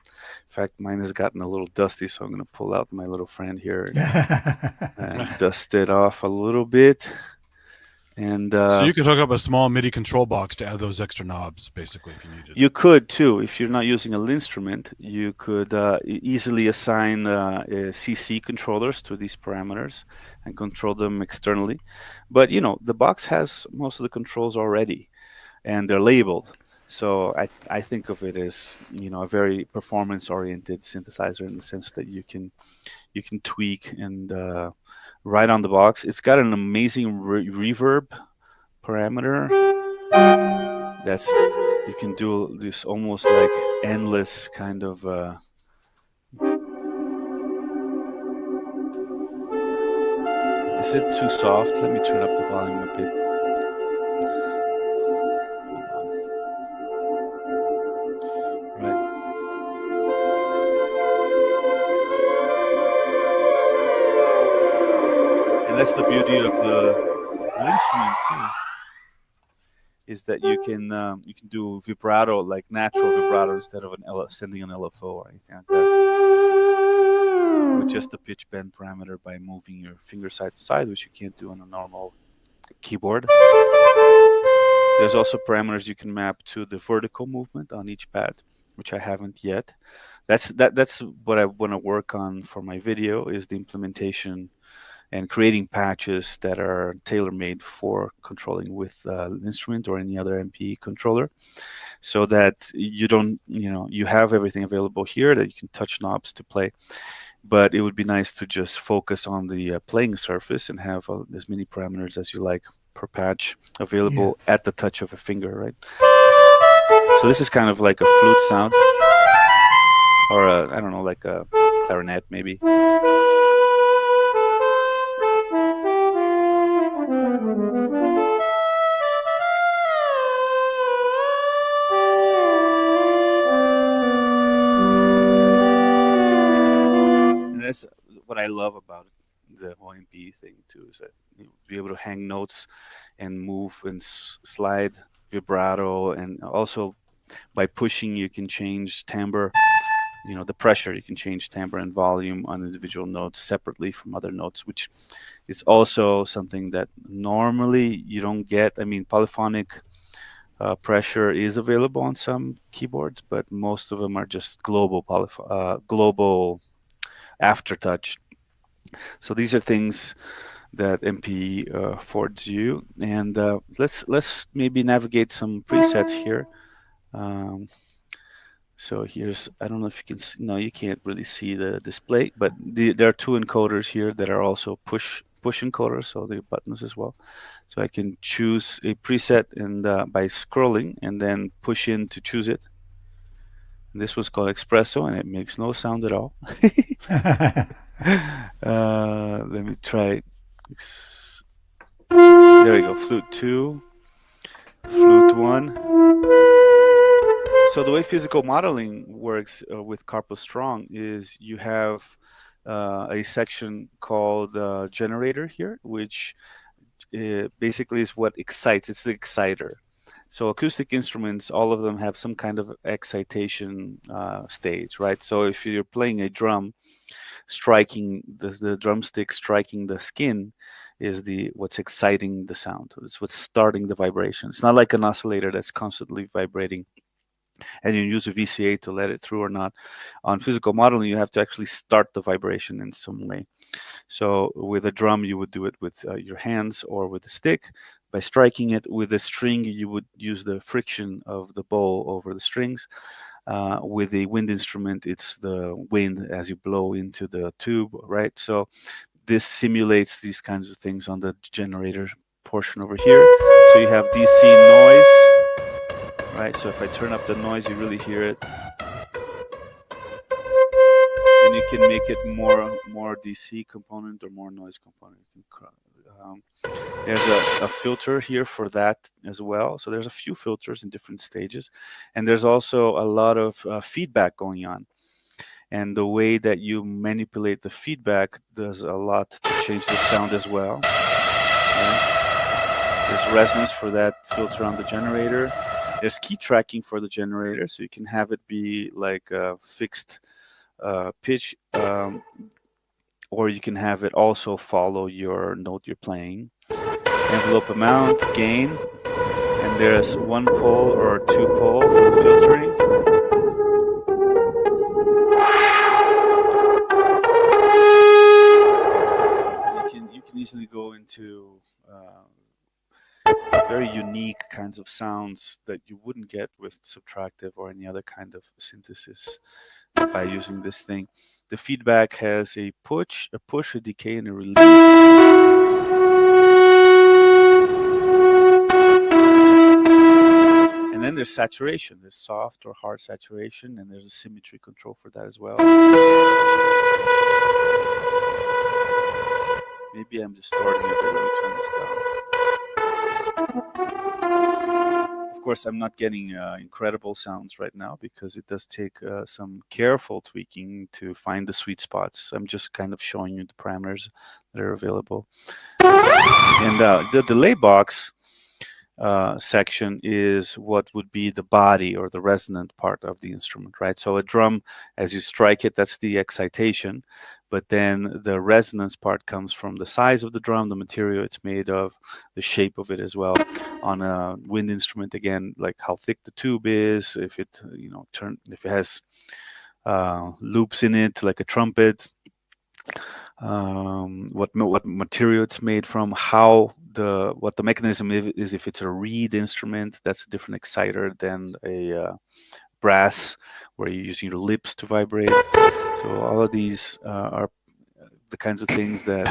fact, mine has gotten a little dusty, so I'm going to pull out my little friend here and dust it off a little bit. And so you could hook up a small MIDI control box to add those extra knobs, basically, if you needed. You could too, if you're not using an instrument. You could easily assign CC controllers to these parameters and control them externally. But the box has most of the controls already, and they're labeled. So I think of it as a very performance-oriented synthesizer, in the sense that you can tweak and right on the box. It's got an amazing reverb parameter. That's, you can do this almost like endless kind of is it too soft? Let me turn up the volume a bit. Right. And that's the beauty of the instrument too. is that you can do vibrato, like natural vibrato, instead of sending an LFO or anything like that, with just the pitch bend parameter by moving your finger side to side, which you can't do on a normal keyboard. There's also parameters you can map to the vertical movement on each pad, which I haven't yet. That's what I want to work on for my video, is the implementation and creating patches that are tailor-made for controlling with an instrument or any other MP controller, so that you don't, you have everything available here that you can touch knobs to play. But it would be nice to just focus on the playing surface and have as many parameters as you like per patch available at the touch of a finger, right? So this is kind of like a flute sound, or I don't know, like a clarinet maybe. And that's what I love about the whole MP thing too, is that you'll be able to hang notes and move and slide vibrato, and also by pushing you can change timbre, the pressure. You can change timbre and volume on individual notes separately from other notes, which is also something that normally you don't get. I mean, polyphonic pressure is available on some keyboards, but most of them are just global global aftertouch. So these are things that MP affords you, and let's maybe navigate some presets here. So here's, I don't know if you can see, no, you can't really see the display, but there are two encoders here that are also push encoders, so they're buttons as well. So I can choose a preset and by scrolling and then push in to choose it. And this was called Espresso, and it makes no sound at all. Let me try. There we go. Flute 2, Flute 1. So the way physical modeling works with Carpo Strong is you have a section called generator here, which basically is what excites. It's the exciter. So acoustic instruments, all of them have some kind of excitation stage, right? So if you're playing a drum, striking the drumstick, striking the skin is what's exciting the sound. It's what's starting the vibration. It's not like an oscillator that's constantly vibrating and you use a VCA to let it through or not. On physical modeling, you have to actually start the vibration in some way. So with a drum, you would do it with your hands or with a stick by striking it. With a string, you would use the friction of the bow over the strings. With a wind instrument, it's the wind as you blow into the tube, right? So this simulates these kinds of things on the generator portion over here. So you have DC noise. Right, so if I turn up the noise, you really hear it, and you can make it more DC component or more noise component. There's a filter here for that as well. So there's a few filters in different stages, and there's also a lot of feedback going on. And the way that you manipulate the feedback does a lot to change the sound as well. Right? There's resonance for that filter on the generator. There's key tracking for the generator, so you can have it be like a fixed pitch, or you can have it also follow your note you're playing. Envelope amount, gain, and there's one pole or two pole for filtering. And you can easily go into very unique kinds of sounds that you wouldn't get with subtractive or any other kind of synthesis by using this thing. The feedback has a push, a decay, and a release. And then there's saturation. There's soft or hard saturation, and there's a symmetry control for that as well. Maybe I'm distorting a bit. Let me turn this down. Of course, I'm not getting incredible sounds right now because it does take some careful tweaking to find the sweet spots. I'm just kind of showing you the parameters that are available. And the delay box, section is what would be the body or the resonant part of the instrument, right? So a drum, as you strike it, that's the excitation, but then the resonance part comes from the size of the drum, the material it's made of, the shape of it as well. On a wind instrument, again, like how thick the tube is, if it if it has loops in it like a trumpet, what material it's made from, what the mechanism is. If it's a reed instrument, that's a different exciter than a brass, where you're using your lips to vibrate. So all of these are the kinds of things that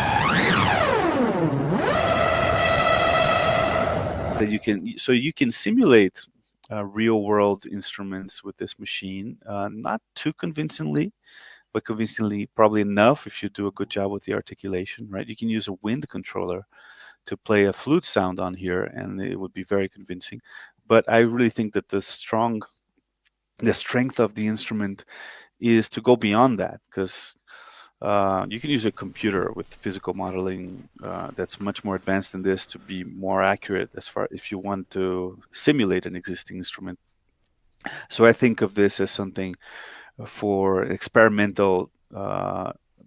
you can simulate real world instruments with this machine, not too convincingly, but convincingly probably enough if you do a good job with the articulation, right? You can use a wind controller to play a flute sound on here, and it would be very convincing. But I really think that the strength of the instrument is to go beyond that, because you can use a computer with physical modeling that's much more advanced than this to be more accurate as far if you want to simulate an existing instrument. So I think of this as something for experimental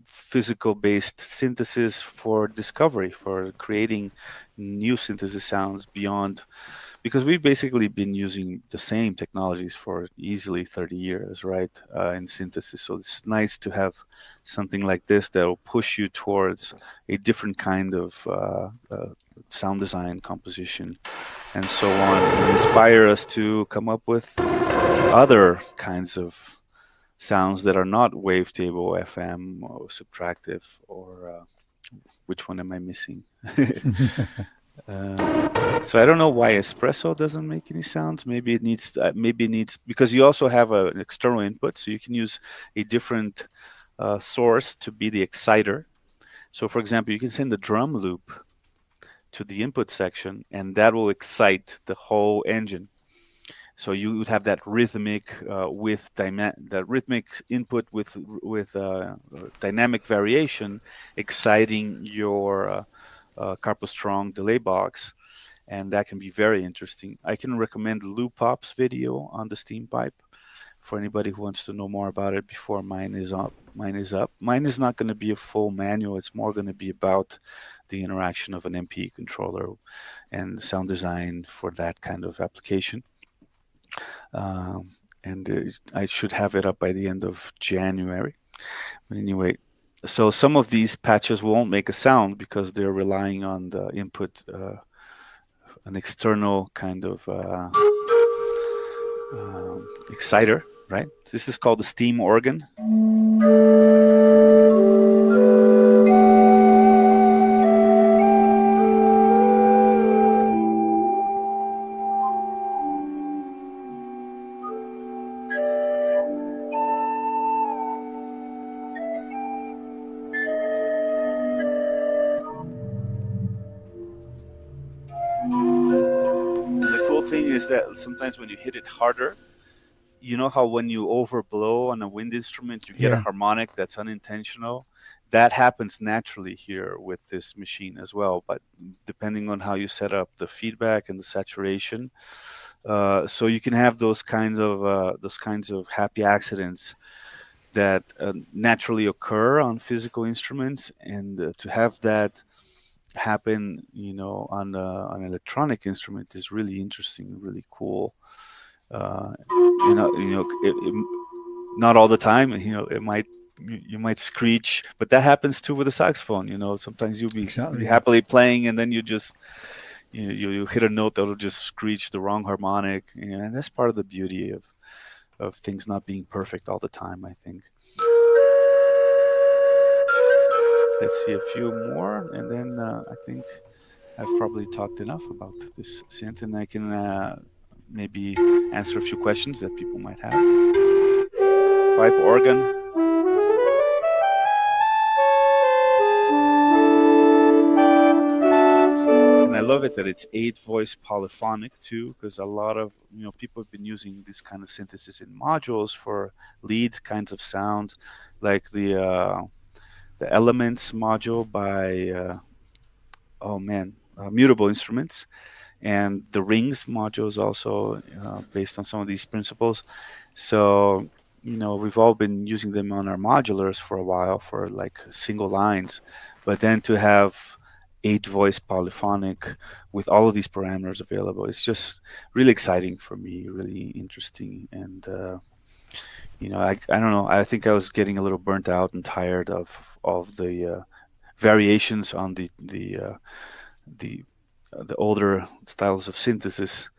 physical-based synthesis, for discovery, for creating new synthesis sounds beyond, because we've basically been using the same technologies for easily 30 years, right, in synthesis. So it's nice to have something like this that will push you towards a different kind of sound design, composition, and so on, and inspire us to come up with other kinds of sounds that are not wavetable, FM, or subtractive, or which one am I missing? So I don't know why espresso doesn't make any sounds. Maybe it needs because you also have an external input, so you can use a different source to be the exciter. So for example, you can send a drum loop to the input section, and that will excite the whole engine. So you would have that rhythmic that rhythmic input with dynamic variation, exciting your Carpo Strong delay box, and that can be very interesting. I can recommend Lou Pop's video on the steam pipe for anybody who wants to know more about it before mine is up. Mine is not going to be a full manual. It's more going to be about the interaction of an MPE controller and sound design for that kind of application. And I should have it up by the end of January. But anyway, so some of these patches won't make a sound because they're relying on the input, an external kind of exciter, right? This is called the steam organ. That sometimes when you hit it harder, you know how when you overblow on a wind instrument, you get a harmonic that's unintentional? That happens naturally here with this machine as well, but depending on how you set up the feedback and the saturation. So you can have those kinds of happy accidents that naturally occur on physical instruments, and to have that happen, on an electronic instrument is really interesting, really cool. Not all the time. You might screech, but that happens too with a saxophone. Sometimes you'll be happily playing, and then you just you hit a note that'll just screech the wrong harmonic, and that's part of the beauty of things not being perfect all the time, I think. Let's see a few more, and then I think I've probably talked enough about this synth, and I can maybe answer a few questions that people might have. Pipe organ. And I love it that it's 8-voice polyphonic too, because a lot of people have been using this kind of synthesis in modules for lead kinds of sounds, like the Elements module by Mutable Instruments. and the rings module is also based on some of these principles. So, we've all been using them on our modulars for a while for like single lines, but then to have 8 voice polyphonic with all of these parameters available, it's just really exciting for me, really interesting. And, I don't know, I think I was getting a little burnt out and tired of the variations on the older styles of synthesis.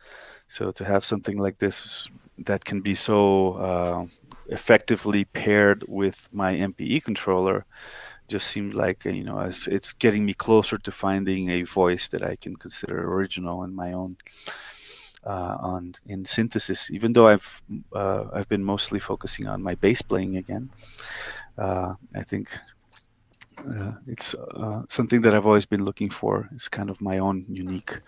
So to have something like this that can be so effectively paired with my MPE controller just seemed like, it's getting me closer to finding a voice that I can consider original in my own in synthesis. Even though I've been mostly focusing on my bass playing again, I think it's something that I've always been looking for. It's kind of my own unique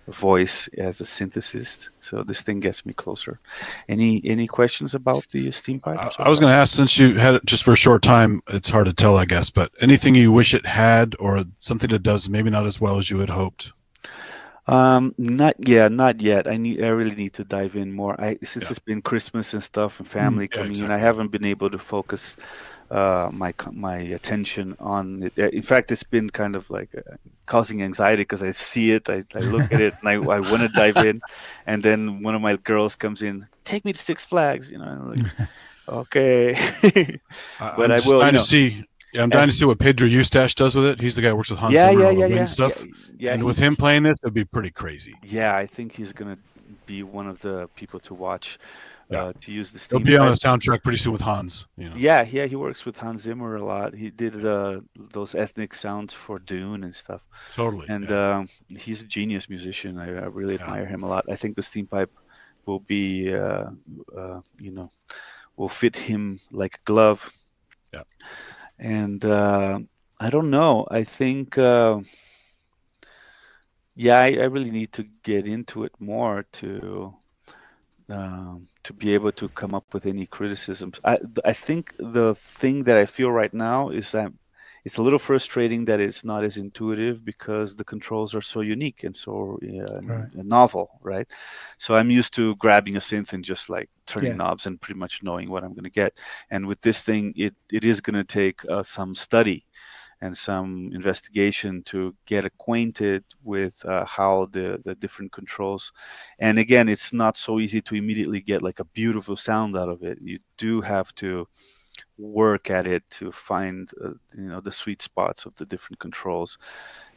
voice as a synthesist. So this thing gets me closer. Any questions about the steam pipe? I was going to ask, since you had it just for a short time, it's hard to tell, I guess, but anything you wish it had, or something that does maybe not as well as you had hoped? Not yet. I really need to dive in more. Since it's been Christmas and stuff and family coming in, I haven't been able to focus my attention on it. In fact, it's been kind of like causing anxiety because I see it, I look at it, and I want to dive in, and then one of my girls comes in, take me to Six Flags, and I'm like, okay. But I will. To see. Yeah, I'm dying to see what Pedro Eustache does with it. He's the guy who works with Hans Zimmer on the wind stuff. And with him playing this, it'd be pretty crazy. Yeah, I think he's going to be one of the people to watch to use the steam. He'll be on the soundtrack pretty soon with Hans. Yeah, he works with Hans Zimmer a lot. He did those ethnic sounds for Dune and stuff. Totally. And he's a genius musician. I really admire him a lot. I think the steam pipe will be, will fit him like a glove. Yeah. And I don't know. I think, I really need to get into it more to be able to come up with any criticisms. I think the thing that I feel right now is that it's a little frustrating that it's not as intuitive because the controls are so unique and so novel, right? So I'm used to grabbing a synth and just like turning knobs and pretty much knowing what I'm going to get. And with this thing, it is going to take some study and some investigation to get acquainted with how the different controls. And again, it's not so easy to immediately get like a beautiful sound out of it. You do have to work at it to find the sweet spots of the different controls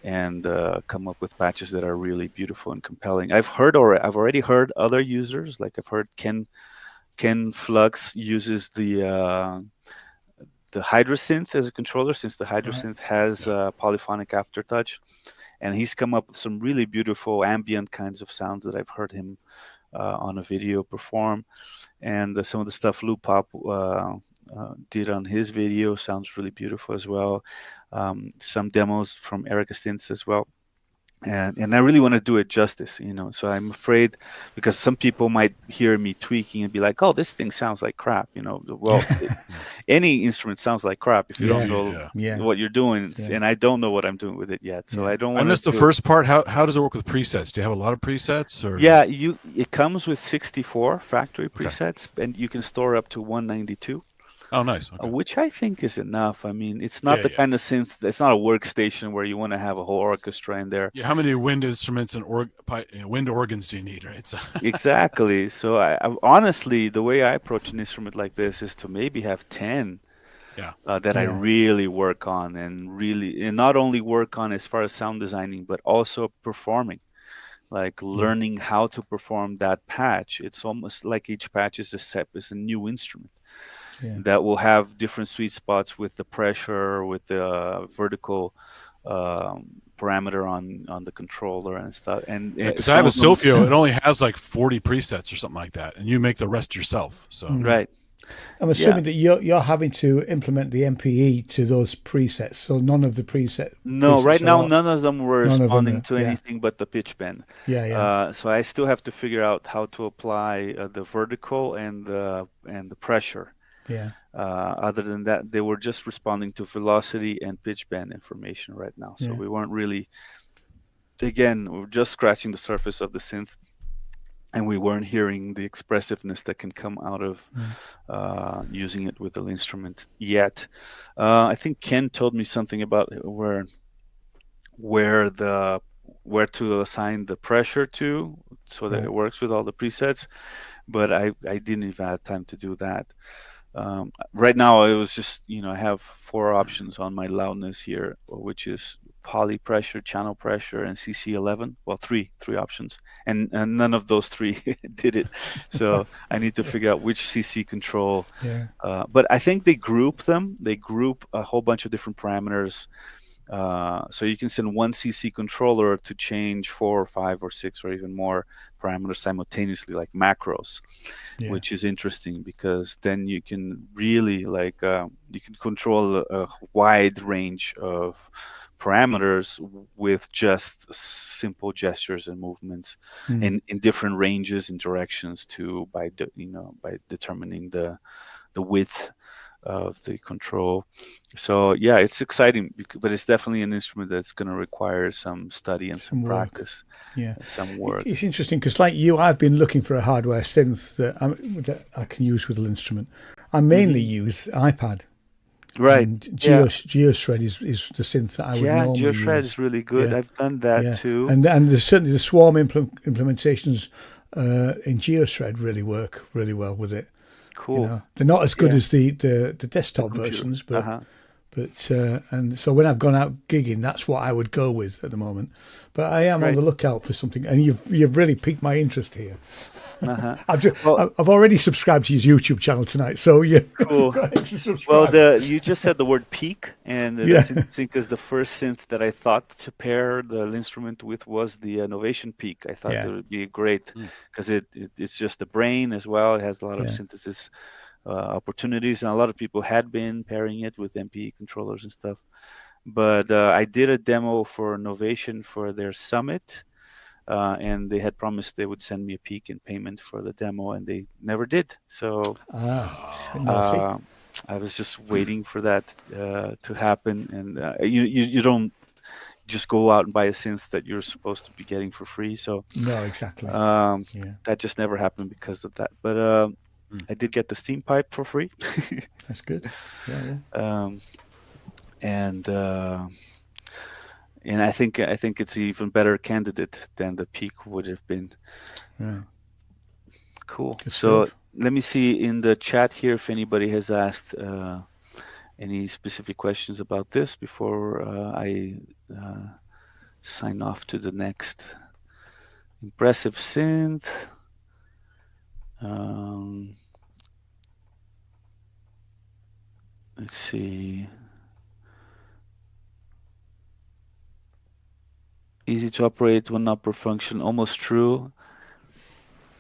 and come up with patches that are really beautiful and compelling. I've already heard other users, like I've heard Ken Flux uses the Hydrasynth as a controller, since the Hydrasynth has polyphonic aftertouch, and he's come up with some really beautiful ambient kinds of sounds that I've heard him on a video perform. And some of the stuff Lou Pop did on his video sounds really beautiful as well. Some demos from Erica Synths as well. And I really want to do it justice, so I'm afraid, because some people might hear me tweaking and be like, oh, this thing sounds like crap, well, any instrument sounds like crap if you don't know what you're doing, and I don't know what I'm doing with it yet, so I don't want to. I missed the first part. How does it work with presets? Do you have a lot of presets? Or it comes with 64 factory presets, and you can store up to 192. Oh, nice. Okay. Which I think is enough. I mean, it's not the kind of synth. It's not a workstation where you want to have a whole orchestra in there. Yeah. How many wind instruments and wind organs do you need, right? Exactly. So I honestly, the way I approach an instrument like this is to maybe have 10 that I really work on, and not only work on as far as sound designing, but also performing. Like learning how to perform that patch. It's almost like each patch is a new instrument. That will have different sweet spots with the pressure, with the vertical parameter on the controller and stuff. And because I have a Silphio, it only has like 40 presets or something like that, and you make the rest yourself. So right. I'm assuming that you're having to implement the MPE to those presets, so none of the presets. No, right now none of them were responding to anything but the pitch bend. So I still have to figure out how to apply the vertical and the pressure. Other than that, they were just responding to velocity and pitch bend information right now. So we weren't really again, we're just scratching the surface of the synth, and we weren't hearing the expressiveness that can come out of using it with the instrument yet. I think Ken told me something about where the where to assign the pressure to so that it works with all the presets, but I didn't even have time to do that. Right now, it was just, I have 4 options on my loudness here, which is poly pressure, channel pressure, and CC11. Well, three options, and none of those 3 did it. So I need to figure out which CC control. Yeah. But I think they group them. They group a whole bunch of different parameters. So you can send one CC controller to change 4 or 5 or 6 or even more parameters simultaneously, like macros, which is interesting because then you can really you can control a wide range of parameters with just simple gestures and movements in different ranges and directions too, by determining the width of the control. So yeah, it's exciting, but it's definitely an instrument that's going to require some study and some practice. Some work. It's interesting because, like you, I've been looking for a hardware synth that I can use with an instrument. I mainly use iPad. Right. And GeoShred is the synth that I would normally use. GeoShred is really good. I've done that too. And there's certainly the Swarm implementations in GeoShred really work really well with it. Cool. They're not as good as the desktop versions, but and so when I've gone out gigging, that's what I would go with at the moment. But I am on the lookout for something, and you've really piqued my interest here. I've already subscribed to your YouTube channel tonight, so cool. Well, you just said the word peak, and because the first synth that I thought to pair the instrument with was the Novation Peak. I thought it would be great because it's just the brain as well. It has a lot of synthesis opportunities, and a lot of people had been pairing it with MPE controllers and stuff. But I did a demo for Novation for their summit. And they had promised they would send me a peak in payment for the demo, and they never did. So I was just waiting for that to happen. And you don't just go out and buy a synth that you're supposed to be getting for free. So no, exactly. That just never happened because of that. But I did get the steam pipe for free. That's good. And I think it's an even better candidate than the peak would have been. Right. Cool. So let me see in the chat here if anybody has asked any specific questions about this before I sign off to the next impressive synth. Let's see. Easy to operate, one knob per function, almost true.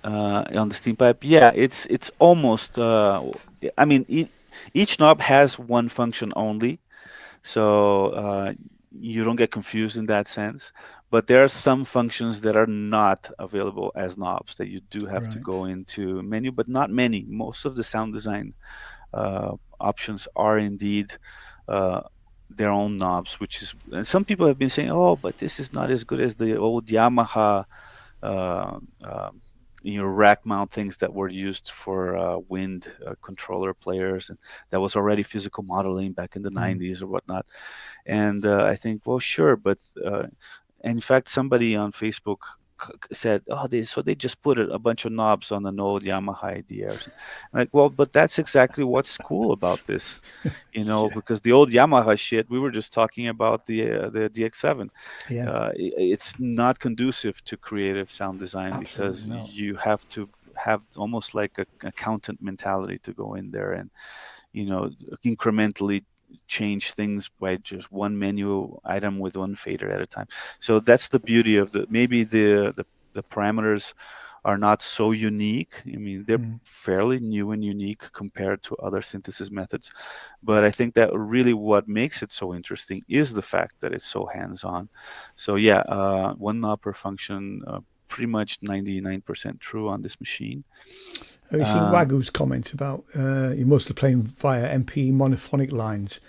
On the steam pipe, it's almost. I mean, each knob has one function only, so you don't get confused in that sense. But there are some functions that are not available as knobs that you do have to go into menu, but not many. Most of the sound design options are indeed their own knobs, which is, and some people have been saying, oh, but this is not as good as the old Yamaha rack mount things that were used for wind controller players, and that was already physical modeling back in the 90s or whatnot. And I think, well, sure, but in fact, somebody on Facebook said, oh, they just put a bunch of knobs on an old Yamaha idea. Like, well, but that's exactly what's cool about this, because the old Yamaha shit, we were just talking about the DX7. It's not conducive to creative sound design. Absolutely, because you have to have almost like a accountant mentality to go in there and incrementally change things by just one menu item with one fader at a time. So that's the beauty of maybe the parameters are not so unique. I mean, they're fairly new and unique compared to other synthesis methods. But I think that really what makes it so interesting is the fact that it's so hands-on. So one knob per function, pretty much 99% true on this machine. Have you seen Wagoo's comment about you're mostly playing via MP monophonic lines?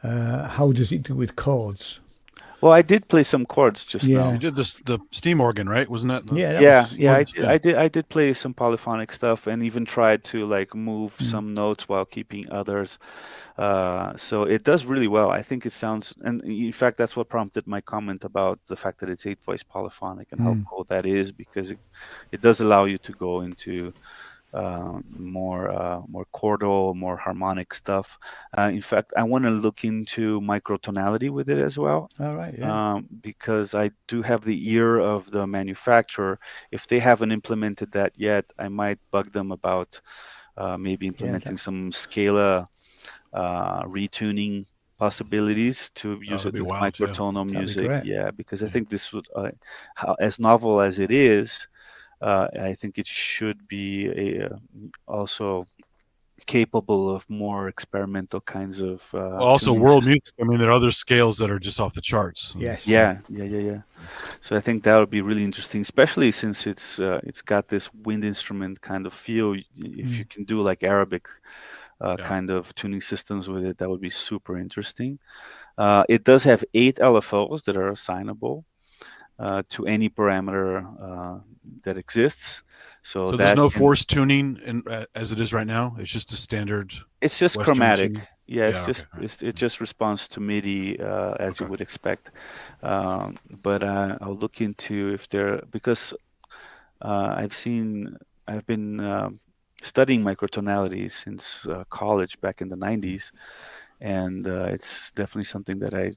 How does it do with chords? Well, I did play some chords just Yeah. now. You did the steam organ, right? Wasn't that? Yeah, that Yeah, was yeah, I once, did. I did play some polyphonic stuff, and even tried to like move Mm. some notes while keeping others. So it does really well. I think it sounds, and in fact, that's what prompted my comment about the fact that it's 8-voice polyphonic and how Mm. cool that is, because it does allow you to go into more chordal, more harmonic stuff. In fact, I want to look into microtonality with it as well. All right, yeah. Because I do have the ear of the manufacturer. If they haven't implemented that yet, I might bug them about maybe implementing some Scala retuning possibilities to use that'd it be with wild, yeah. microtonal That'd be music. great. Yeah, because I Yeah. think this would, as novel as it is, I think it should be also capable of more experimental kinds of Well, also tuning world systems. music. I mean, there are other scales that are just off the charts. Yes. Yeah. So I think that would be really interesting, especially since it's got this wind instrument kind of feel. If you can do like Arabic kind of tuning systems with it, that would be super interesting. It does have 8 LFOs that are assignable to any parameter that exists. So there's that no force tuning as it is right now. It's just a standard. it's just Western chromatic. tuning? Yeah, it's Yeah, just okay, right. it just responds to MIDI as you would expect. But I'll look into if there, because I've been studying microtonality since college back in the 90s, and it's definitely something that I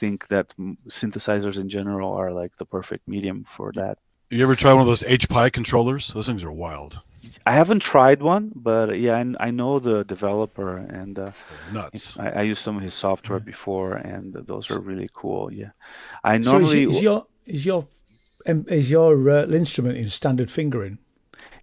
think that synthesizers in general are like the perfect medium for that. You ever try one of those HPI controllers? Those things are wild. I haven't tried one, but yeah, I know the developer, and They're nuts. I used some of his software before, and those are really cool. Yeah, I So normally is your instrument in standard fingering?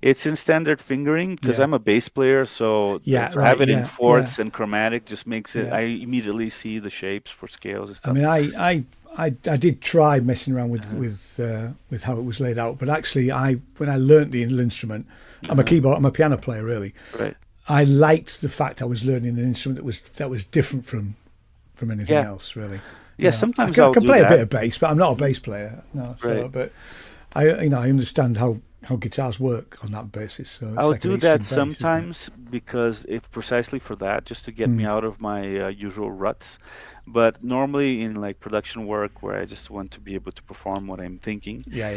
it's in standard fingering because Yeah. I'm a bass player, so Yeah, to right, have it in yeah, fourths and chromatic just makes it. Yeah. I immediately see the shapes for scales and I stuff. mean, I did try messing around with how it was laid out, but actually, when I learnt the instrument, I'm a piano player really. Right. I liked the fact I was learning an instrument that was different from anything Yeah. else really. Yeah, sometimes I I'll can do play that. a bit of bass, but I'm not a bass player. No, so Right. but I understand how guitars work on that basis. So it's I'll like an do eight-string that bass, isn't it? sometimes because if precisely for that, just to get me out of my usual ruts. But normally in like production work where I just want to be able to perform what I'm thinking. Yeah.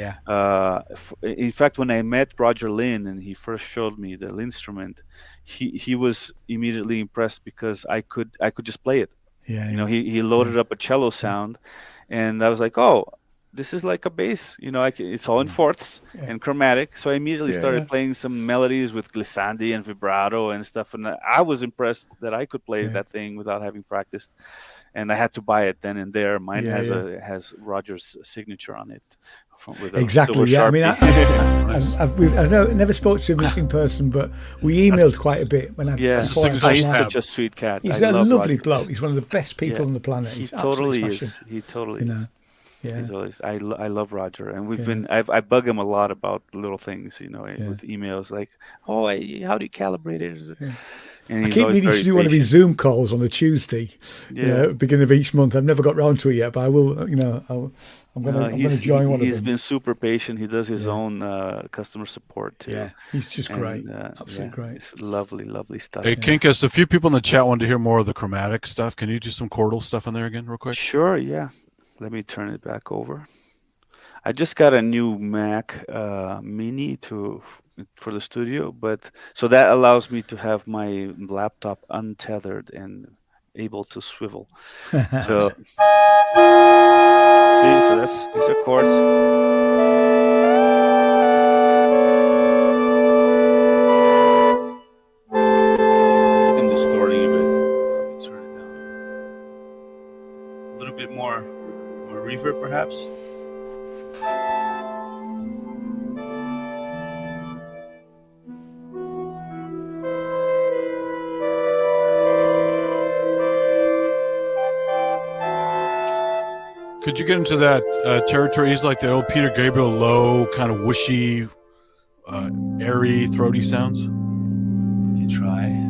In fact, when I met Roger Lynn and he first showed me the instrument, he was immediately impressed because I could just play it. Yeah. You know, he loaded up a cello sound, and I was like, oh, this is like a bass. You know, it's all in fourths and chromatic. So I immediately started playing some melodies with glissandi and vibrato and stuff, and I was impressed that I could play that thing without having practiced. And I had to buy it then and there. Mine has Roger's signature on it, with a Exactly. silver Yeah. I mean, Sharpie. I never spoke to him in person, but we emailed quite a bit when I. Yeah, before I signature he's found out. such a sweet cat. He's I a love lovely Roger. bloke. He's one of the best people on the planet. He He's totally absolutely is. smashing. He totally You know. is. Yeah. He's always, I love Roger, and we've been. I bug him a lot about little things, you know, with emails like, "Oh, how do you calibrate it?" And I he's keep always needing very to do one of his patient. Zoom calls on a Tuesday, Yeah. beginning of each month. I've never got round to it yet, but I will. You know, I'm going to join one of them. He's been super patient. He does his own customer support too. Yeah, he's just great. Absolutely great. It's lovely stuff. Hey, Kinkus, a few people in the chat wanted to hear more of the chromatic stuff. Can you do some chordal stuff in there again, real quick? Sure, yeah. Let me turn it back over. I just got a new Mac Mini for the studio, but so that allows me to have my laptop untethered and able to swivel. So see, so these are chords. I think I'm distorting a bit. Let me turn it down. A little bit more reverb, perhaps. Could you get into that territory? He's like the old Peter Gabriel, low, kind of whooshy, airy, throaty sounds. We can try.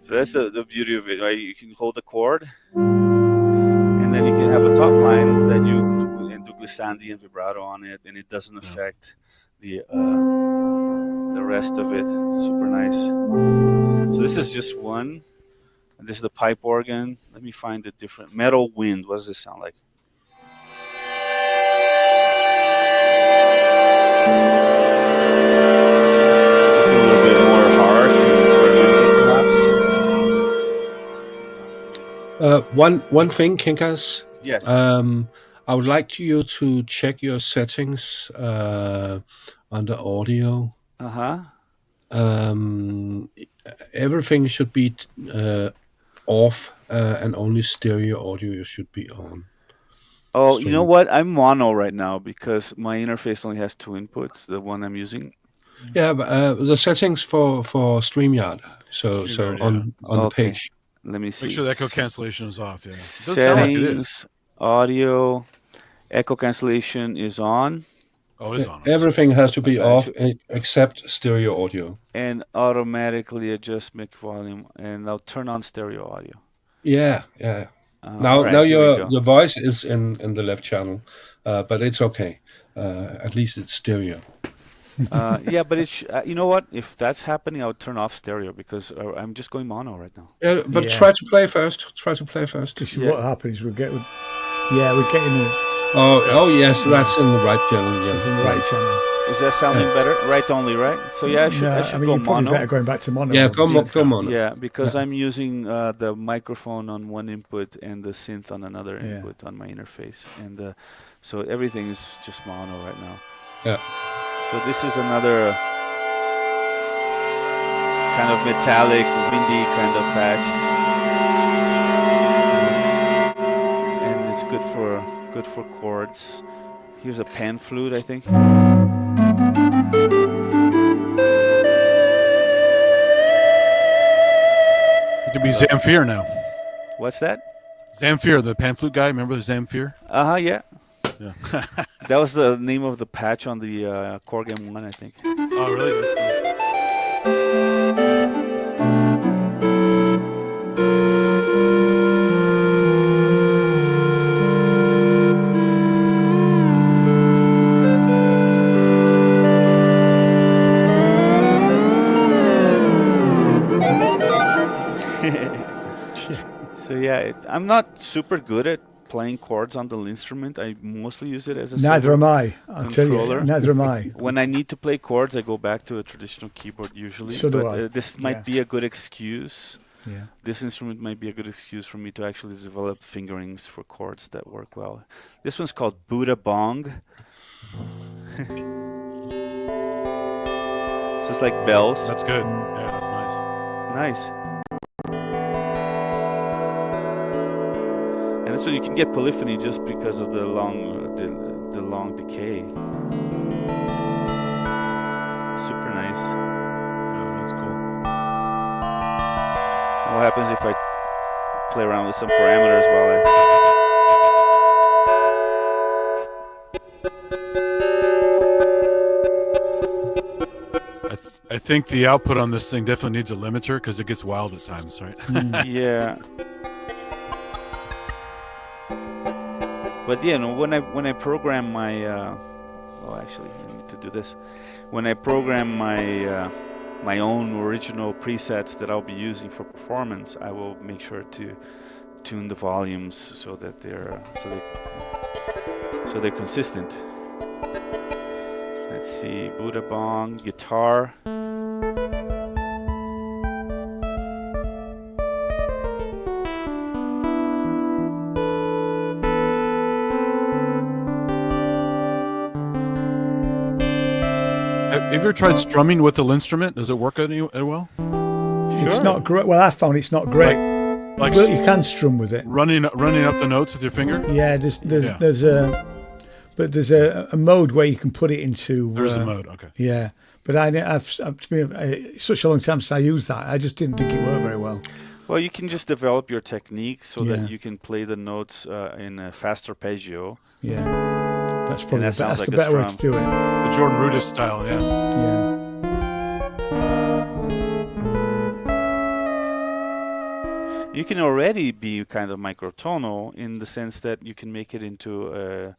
So that's the beauty of it, right? You can hold the chord, and then you can have a top line that you and do glissandi and vibrato on it, and it doesn't affect the rest of it. Super nice. So this is just one. And this is the pipe organ. Let me find a different metal wind. What does this sound like? It's a little bit more harsh and experimental, perhaps. One thing, Kinkas. Yes. I would like you to check your settings under audio. Everything should be off, and only stereo audio should be on. Oh, you know what? I'm mono right now because my interface only has 2 inputs. The one I'm using. Yeah, but the settings for StreamYard. So on the page. Let me see. Make sure the echo cancellation is off. Yeah. Settings, audio, echo cancellation is on. Oh, it's on. Everything has to be off except stereo audio. And automatically adjust mic volume, and I'll turn on stereo audio. Yeah. Now your voice is in the left channel, but it's okay. At least it's stereo. Yeah, but it's you know what? If that's happening, I would turn off stereo because I'm just going mono right now. Yeah, but try to play first. What happens? We're getting it. Oh yes, that's in the right channel. Yes, in the right channel. Is that sounding better? Right only, right? So yeah, I should go mono. Better going back to mono. Yeah, go mono. Yeah, because I'm using the microphone on one input and the synth on another input on my interface, and so everything is just mono right now. Yeah. So this is another kind of metallic, windy kind of patch, and it's good for chords. Here's a pan flute, I think. It could be Zamfir now. What's that? Zamfir, the pan flute guy. Remember the Zamfir? Yeah. That was the name of the patch on the Corgam 1, I think. Oh, really? That's cool. So yeah, I'm not super good at playing chords on the instrument. I mostly use it as a neither am I. I'll controller. tell you, neither am I. When I need to play chords, I go back to a traditional keyboard usually. So do I. This might be a good excuse. Yeah. This instrument might be a good excuse for me to actually develop fingerings for chords that work well. This one's called Buddha Bong. So it's like bells. That's good. Yeah, that's nice. Nice. And that's when you can get polyphony just because of the long decay. Super nice. Yeah, that's cool. And what happens if I play around with some parameters while I think the output on this thing definitely needs a limiter because it gets wild at times, right? Yeah. But yeah, no, when I program my actually I need to do this. When I program my my own original presets that I'll be using for performance, I will make sure to tune the volumes so that they're consistent. Let's see, Buddha Bong, guitar. Have you ever tried strumming with the instrument? Does it work any well? Sure. It's not great. Well, I found it's not great. Like Well, you can strum with it. running up the notes with your finger? Yeah, there's a mode where you can put it into. There's a mode, okay. Yeah, but it's such a long time since I used that. I just didn't think it worked very well. Well, you can just develop your technique so that you can play the notes in a fast arpeggio. Yeah, that's probably that sounds like the a better way to strum. do it. The Jordan Rudess style, yeah. Yeah. You can already be kind of microtonal in the sense that you can make it into a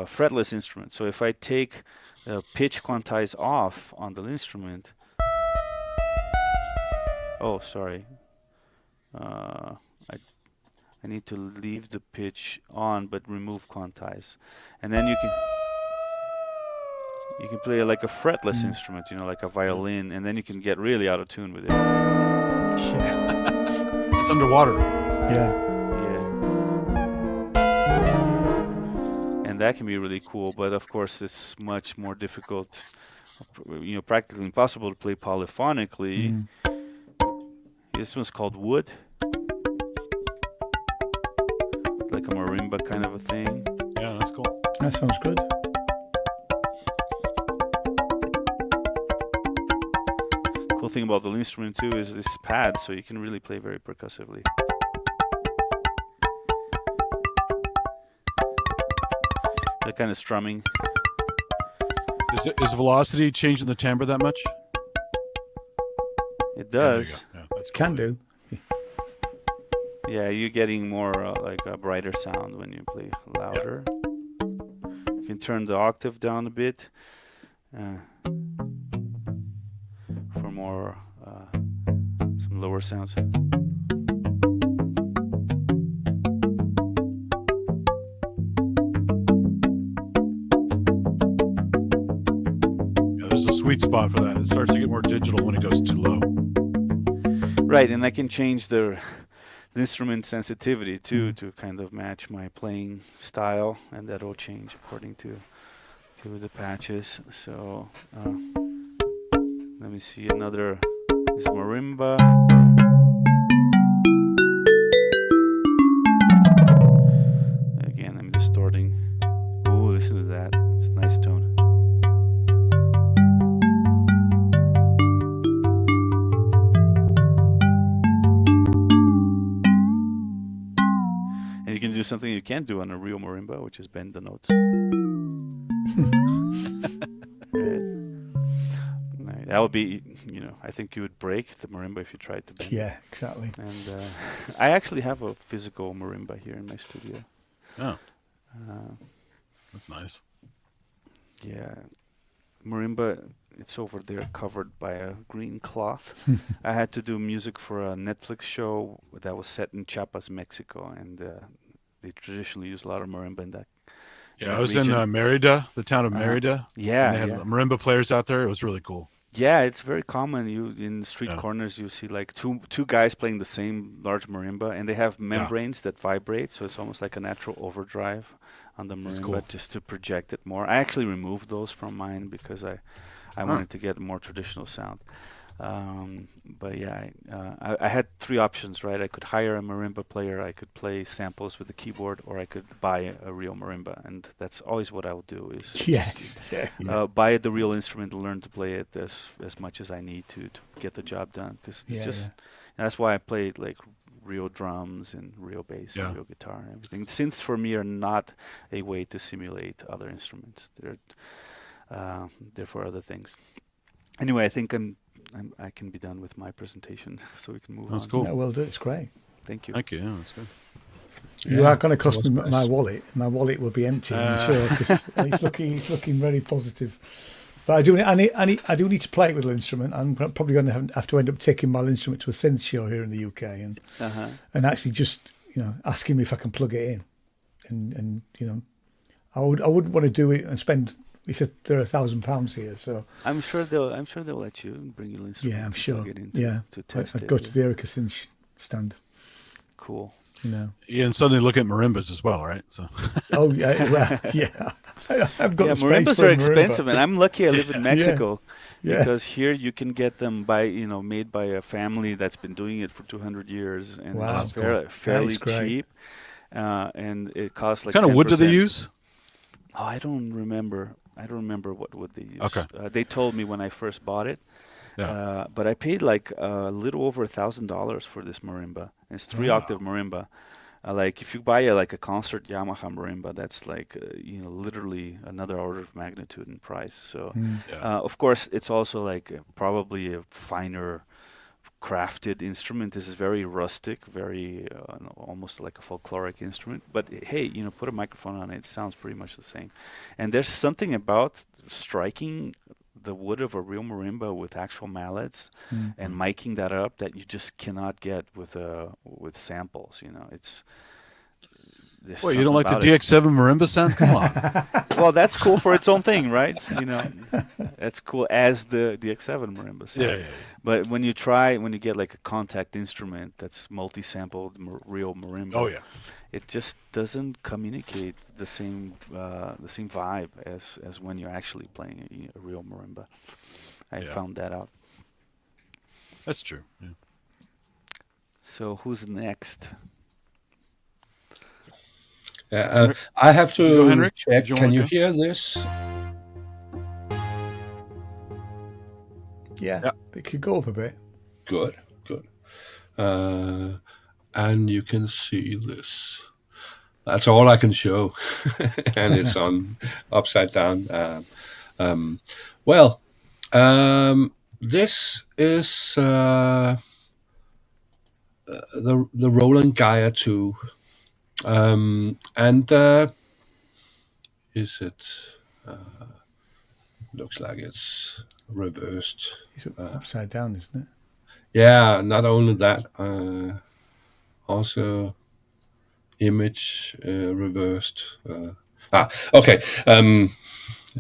fretless instrument. So if I take pitch quantize off on the instrument, oh, sorry, I need to leave the pitch on but remove quantize, and then you can play like a fretless instrument, like a violin, and then you can get really out of tune with it. Yeah. It's underwater. Yeah. And that can be really cool, but of course it's much more difficult, practically impossible to play polyphonically. This one's called wood, like a marimba kind of a thing. Yeah, that's cool. That sounds good. Cool thing about the instrument too is this pad, so you can really play very percussively. That kind of strumming. Is velocity changing the timbre that much? It does. Yeah, that's cool. Can do. Yeah, you're getting more like a brighter sound when you play louder. You can turn the octave down a bit for more some lower sounds. Yeah, there's a sweet spot for that. It starts to get more digital when it goes too low. Right, and I can change the instrument sensitivity too to kind of match my playing style, and that will change according to the patches. So let me see, another is marimba. Again, I'm distorting. Ooh, listen to that. It's a nice tone. And you can do something you can't do on a real marimba, which is bend the notes. Right. That would be, I think you would break the marimba if you tried to bend it. Yeah, exactly. And I actually have a physical marimba here in my studio. Oh, that's nice. Yeah, marimba, it's over there covered by a green cloth. I had to do music for a Netflix show that was set in Chiapas, Mexico, and they traditionally use a lot of marimba in that. Yeah, I was in Mérida, the town of Mérida. Yeah, and they had marimba players out there. It was really cool. Yeah, it's very common. In street corners, you see like two guys playing the same large marimba, and they have membranes that vibrate, so it's almost like a natural overdrive on the marimba, just to project it more. I actually removed those from mine because I wanted to get a more traditional sound. But yeah, I had three options, right? I could hire a marimba player, I could play samples with the keyboard, or I could buy a real marimba, and that's always what I would do. Is buy the real instrument, learn to play it as much as I need to get the job done. Because that's why I played like real drums and real bass and real guitar and everything. Synths for me are not a way to simulate other instruments. They're for other things. Anyway, I think I can be done with my presentation, so we can move on. That's cool. Yeah, well, it's great. Thank you. Thank you. Yeah, that's good. You are going to cost me my wallet. My wallet will be empty, I'm sure, because it's looking very positive. But I do need to play it with an instrument. I'm probably going to have to end up taking my instrument to a synth show here in the UK and actually just asking me if I can plug it in, and I wouldn't want to do it and spend. He said there are £1,000 here, so I'm sure they'll let you bring your instrument. Yeah, I'm sure. To test I'd go to the Erica Synth stand. Cool. Yeah, and suddenly look at marimbas as well, right? So. Oh yeah, well, yeah. I've got marimbas are expensive, and I'm lucky I live in Mexico because here you can get them made by a family that's been doing it for 200 years, and it's fairly cheap. And it costs like. What kind of wood do they use? Oh, I don't remember what wood they use. Okay. They told me when I first bought it. Yeah. But I paid like a little over $1,000 for this marimba. It's 3-octave marimba. Like if you buy a concert Yamaha marimba, that's like literally another order of magnitude in price. So of course it's also like probably a finer crafted instrument. This is very rustic, very almost like a folkloric instrument. But hey, put a microphone on it, it sounds pretty much the same. And there's something about striking the wood of a real marimba with actual mallets and miking that up that you just cannot get with samples. Well, you don't like the DX7 marimba sound? Come on. Well, that's cool for its own thing, right? That's cool as the DX7 marimba sound. Yeah. But when you get like a contact instrument that's multi-sampled real marimba, it just doesn't communicate the same vibe as when you're actually playing a real marimba. I found that out. That's true. Yeah. So who's next? I have to go, Henrik? check. Can you go? hear this? Yeah, it could go up a bit. Good. And you can see this. That's all I can show, and it's on upside down. This is the Roland Gaia 2. Is it? Looks like it's reversed. It's upside down, isn't it? Yeah. Not only that, also image reversed. Okay.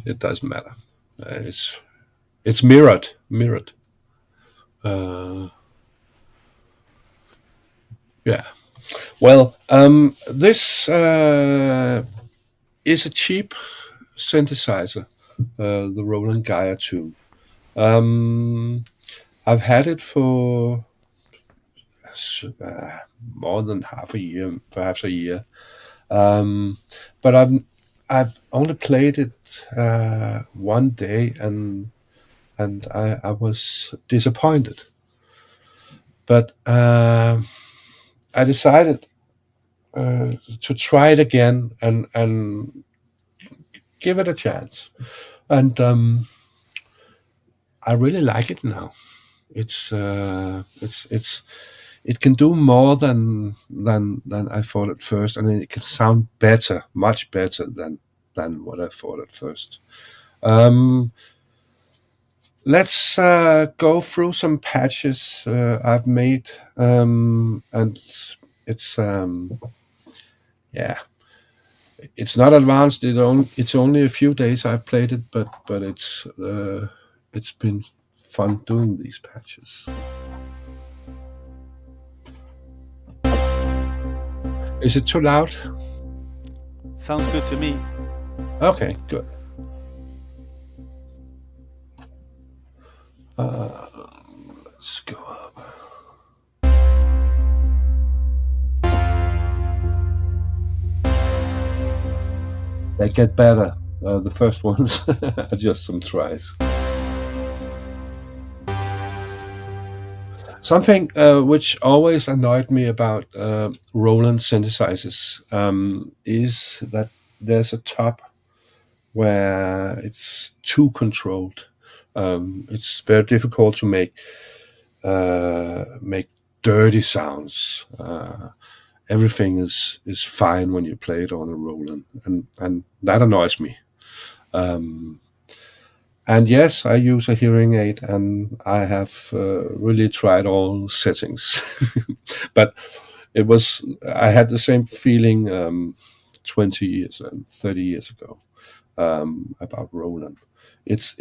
It doesn't matter. It's mirrored. Yeah. Well, this is a cheap synthesizer, the Roland Gaia 2. I've had it for more than half a year, perhaps a year. But I've only played it one day, and I was disappointed. But I decided to try it again and give it a chance, and I really like it now. It can do more than I thought at first, and it can sound better, much better than what I thought at first. Let's go through some patches I've made, and it's it's not advanced. It's only a few days I've played it, but it's been fun doing these patches. Is it too loud? Sounds good to me. Okay, good. Let's go up. They get better. The first ones are just some tries. Something which always annoyed me about Roland synthesizers is that there's a top where it's too controlled. It's very difficult to make dirty sounds. Everything is fine when you play it on a Roland, and that annoys me. And yes, I use a hearing aid, and I have really tried all settings. But I had the same feeling 20 years and 30 years ago about Roland. It's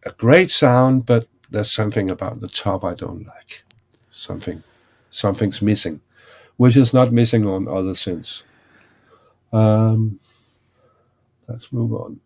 a great sound, but there's something about the top I don't like. Something's missing, which is not missing on other synths. Let's move on.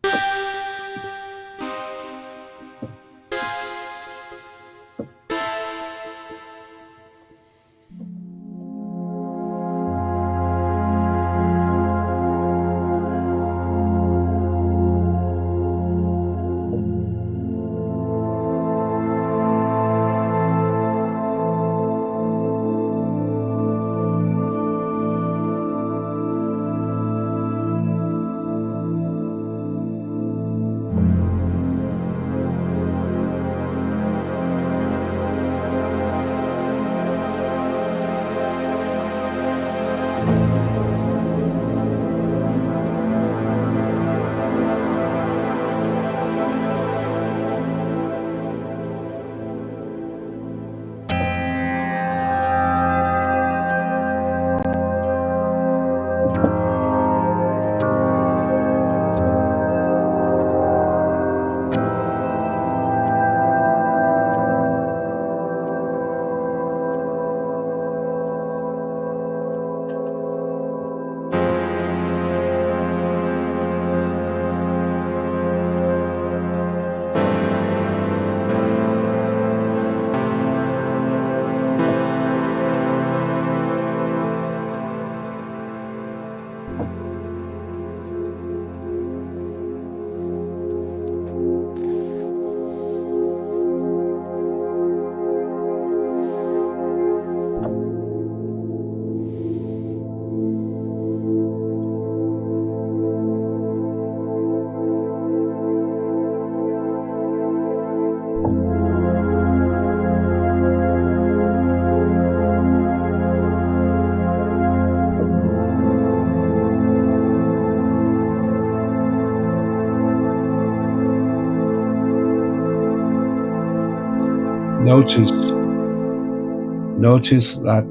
notice that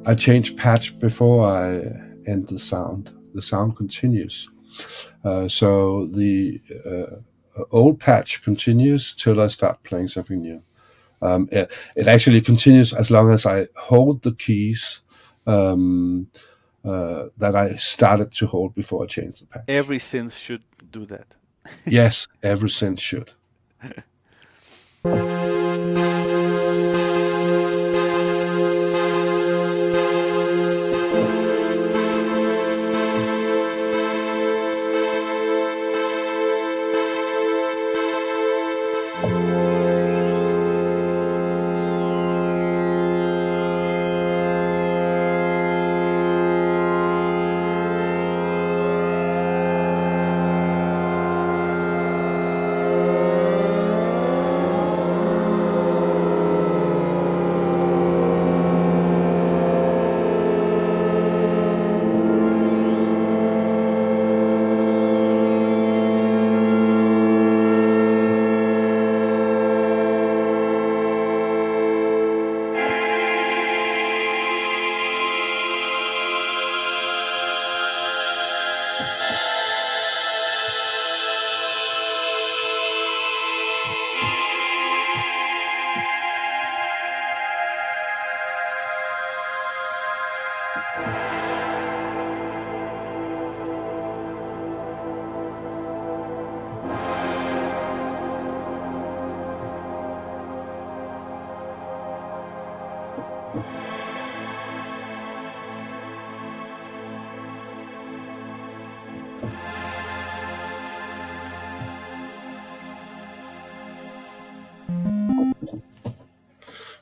I change patch before I end the sound. The sound continues. So the old patch continues till I start playing something new. It actually continues as long as I hold the keys that I started to hold before I changed the patch. Every synth should do that. Yes, every synth should.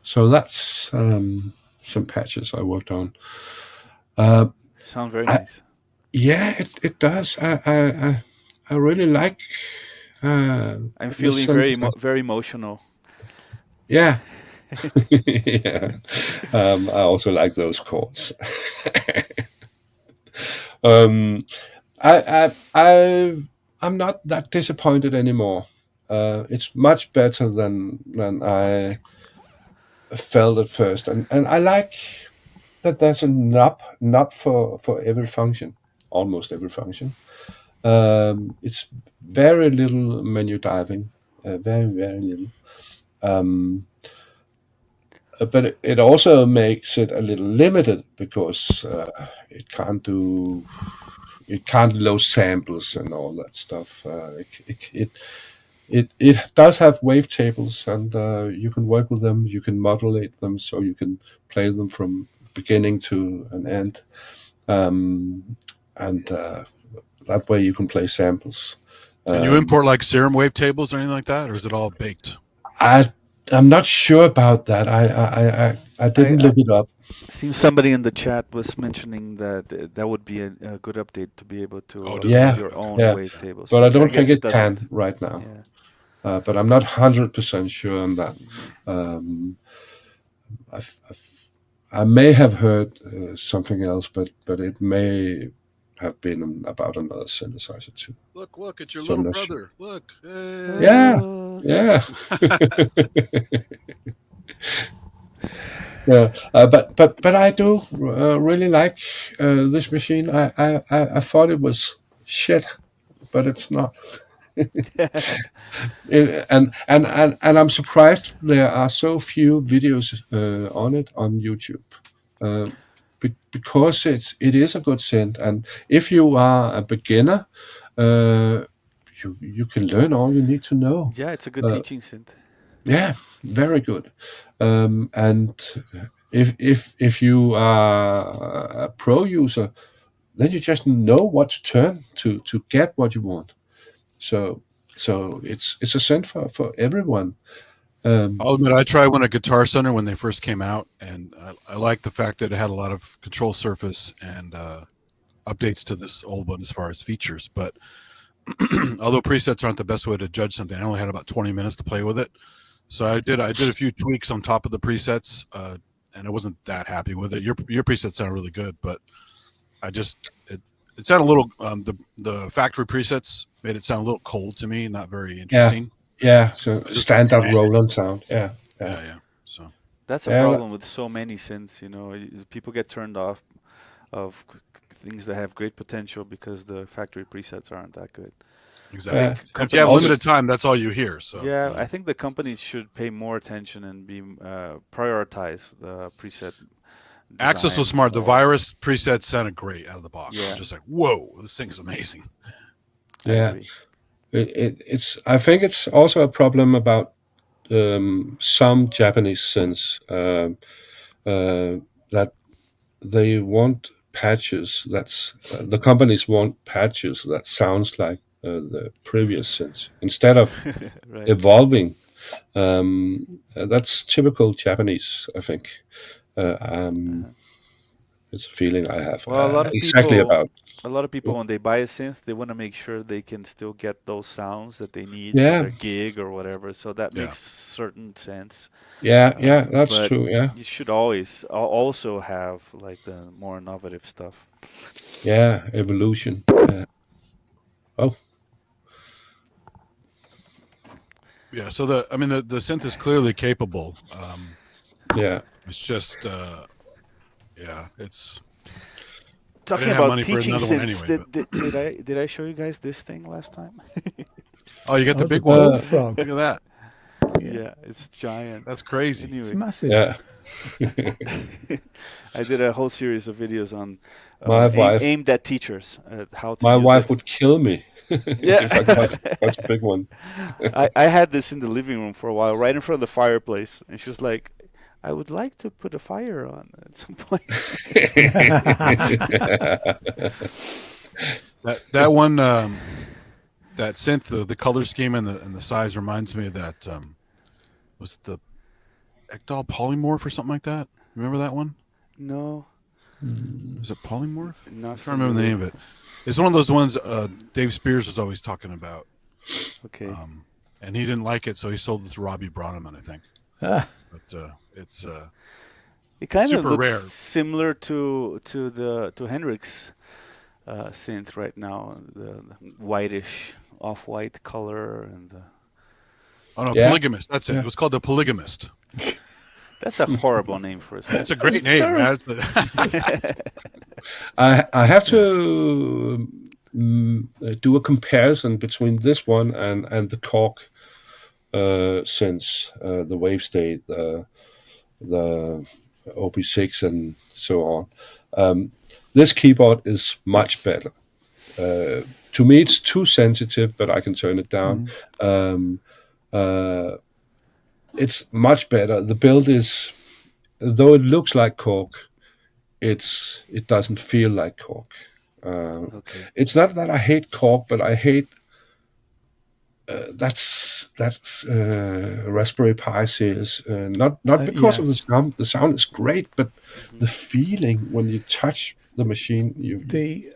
So that's some patches I worked on. Sound very nice. Yeah, it does. I really like. I'm feeling very emotional. Yeah. Yeah. I also like those chords. I'm not that disappointed anymore. It's much better than I felt at first, and I like that there's a knob for every function, almost every function. It's very little menu diving, very little. But it also makes it a little limited because it can't load samples and all that stuff. It does have wavetables, and you can work with them. You can modulate them, so you can play them from beginning to an end, and that way you can play samples. Can you import like serum wavetables or anything like that, or is it all baked? I'm not sure about that. I didn't look it up. Seems somebody in the chat was mentioning that would be a good update to be able to Yeah, your own yeah. wavetables. But I don't think it doesn't. can right now. Yeah. But I'm not 100% sure on that. I may have heard something else, but it may have been about another synthesizer too. Look, it's your little brother. Sure. Look. Hey. Yeah. Yeah, but I do really like this machine. I thought it was shit, but it's not. And I'm surprised there are so few videos on it on YouTube, because it is a good synth, and if you are a beginner, you can learn all you need to know. Yeah, it's a good teaching synth. Yeah, very good. And if you are a pro user, then you just know what to turn to get what you want. So it's a synth for everyone. I'll admit, I tried one at Guitar Center when they first came out, and I like the fact that it had a lot of control surface and updates to this old one as far as features. But although presets aren't the best way to judge something, I only had about 20 minutes to play with it. So I did a few tweaks on top of the presets, and I wasn't that happy with it. Your presets sound really good, but it sounded a little the factory presets made it sound a little cold to me, not very interesting. Yeah. So standard Roland sound. Yeah. Yeah. So That's a Yeah, problem with so many synths. People get turned off of things that have great potential because the factory presets aren't that good. exactly. yeah. And if you have Companies limited time, that's all you hear. So Yeah, I think the companies should pay more attention and be prioritize the preset Access was design smart. The more. virus preset sounded great out of the box. Yeah. Just like, whoa, this thing's amazing. I Yeah. agree. It's. I think it's also a problem about some Japanese synths that they want patches. That's the companies want patches that sounds like the previous synths instead of Right. evolving. That's typical Japanese, I think. It's a feeling I have Well, exactly about. a lot of people when they buy a synth, they want to make sure they can still get those sounds that they need for Yeah, their gig or whatever. So that Yeah. makes certain sense. yeah, that's But true. Yeah, you should always also have like the more innovative stuff. yeah, evolution. Oh, Yeah. So the synth is clearly capable. yeah. It's just, yeah, it's. Talking didn't have about money for teaching another one synths, anyway, did I show you guys this thing last time? Oh, you got the That's big a one. bullfrog. Look at that. Yeah, it's giant. That's crazy. It's Anyway, massive. Yeah, I did a whole series of videos on my wife, aimed at teachers how to my use wife it. would kill me Yeah. if I got such a big one. I had this in the living room for a while, right in front of the fireplace, and she was like, "I would like to put a fire on at some point." That one, that synth, the color scheme and the size reminds me of that. Was it the Ectol polymorph or something like that? Remember that one? No, Is it polymorph? not I can't remember the name of it. It's one of those ones Dave Spears was always talking about, Okay. and he didn't like it, so he sold it to Robbie Bronneman, I think. Ah, But it's It kind of super looks rare. similar to Hendrix synth right now, the whitish off-white color, and oh no, Yeah. Polygamist. That's it. Yeah. It was called the Polygamist. that's a horrible name for a synth. It's a great name, man. I have to do a comparison between this one and the Cork synths, the Wave State, the OP6, and so on. This keyboard is much better. To me, it's too sensitive, but I can turn it down. It's much better. The build is, though it looks like Cork, it doesn't feel like Cork. Okay. It's not that I hate Cork, but I hate that's Raspberry Pi series. Not because yeah. of the sound. The sound is great, but the feeling when you touch the machine, The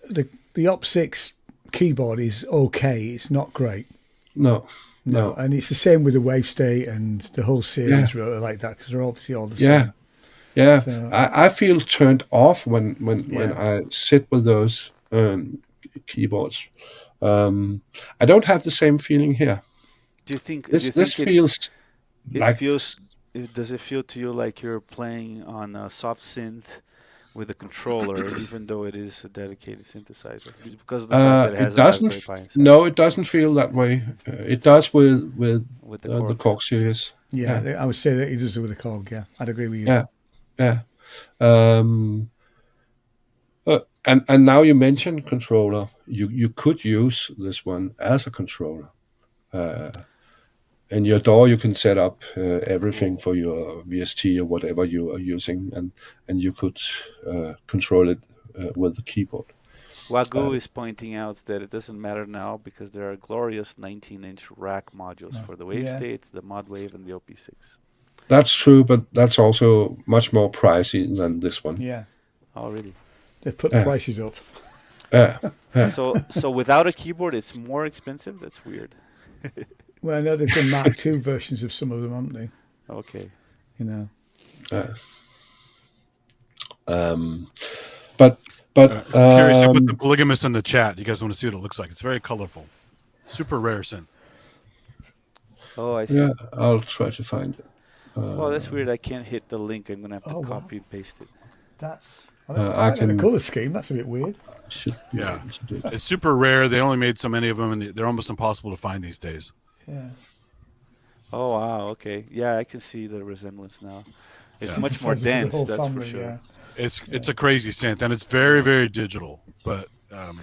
Op6 keyboard is okay. It's not great. no. And it's the same with the Wave State and the whole series are like that because they're obviously all the same. Yeah. So- I feel turned off when Yeah. I sit with those keyboards. I don't have the same feeling here. Do you think This feels like does it feel to you like you're playing on a soft synth with a controller, even though it is a dedicated synthesizer? Because of the fact that it has it a doesn't. Raspberry Pi inside No, it doesn't feel that way. It does with with the the Corks. Cork series. Yeah, I would say that he does it with a cog. Yeah, I'd agree with you. Yeah. And now you mentioned controller. You could use this one as a controller. In your DAW, you can set up everything for your VST or whatever you are using, and you could control it with the keyboard. Wagyu is pointing out that it doesn't matter now because there are glorious 19-inch rack modules for the Wave Yeah. State, the Mod Wave, and the OP6. That's true, but that's also much more pricey than this one. Yeah, Oh, really? they've put the prices up. Yeah. So without a keyboard, it's more expensive? That's weird. Well, I know they've done Mark II versions of some of them, haven't they? Okay. You know. But Curious, I put the Polygamist in the chat. You guys want to see what it looks like? It's very colorful, super rare synth. Oh, I see. yeah, I'll try to find it. Oh, that's weird. I can't hit the link. I'm gonna have to Oh, wow. copy and paste it. That's I I like the can- color scheme. That's a bit weird. Should be Yeah. able to do it. It's super rare. They only made so many of them, and they're almost impossible to find these days. Yeah. Oh wow. Okay. Yeah, I can see the resemblance now. It's Yeah. much more Sounds like the dense. whole That's family, for sure. yeah. It's a crazy synth, and it's very, very digital. But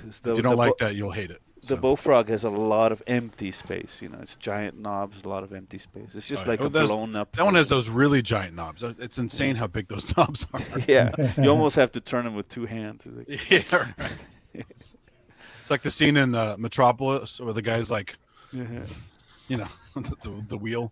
if the- you don't the like bo- that, you'll hate it. The Bullfrog has a lot of empty space. You know, it's giant knobs, a lot of empty space. It's just Oh, yeah. like Oh, a blown up. That one has those really giant knobs. It's insane how big those knobs are. Yeah, you almost have to turn them with two hands. It's like- Yeah, right. It's like the scene in Metropolis where the guy's like, you know, the wheel.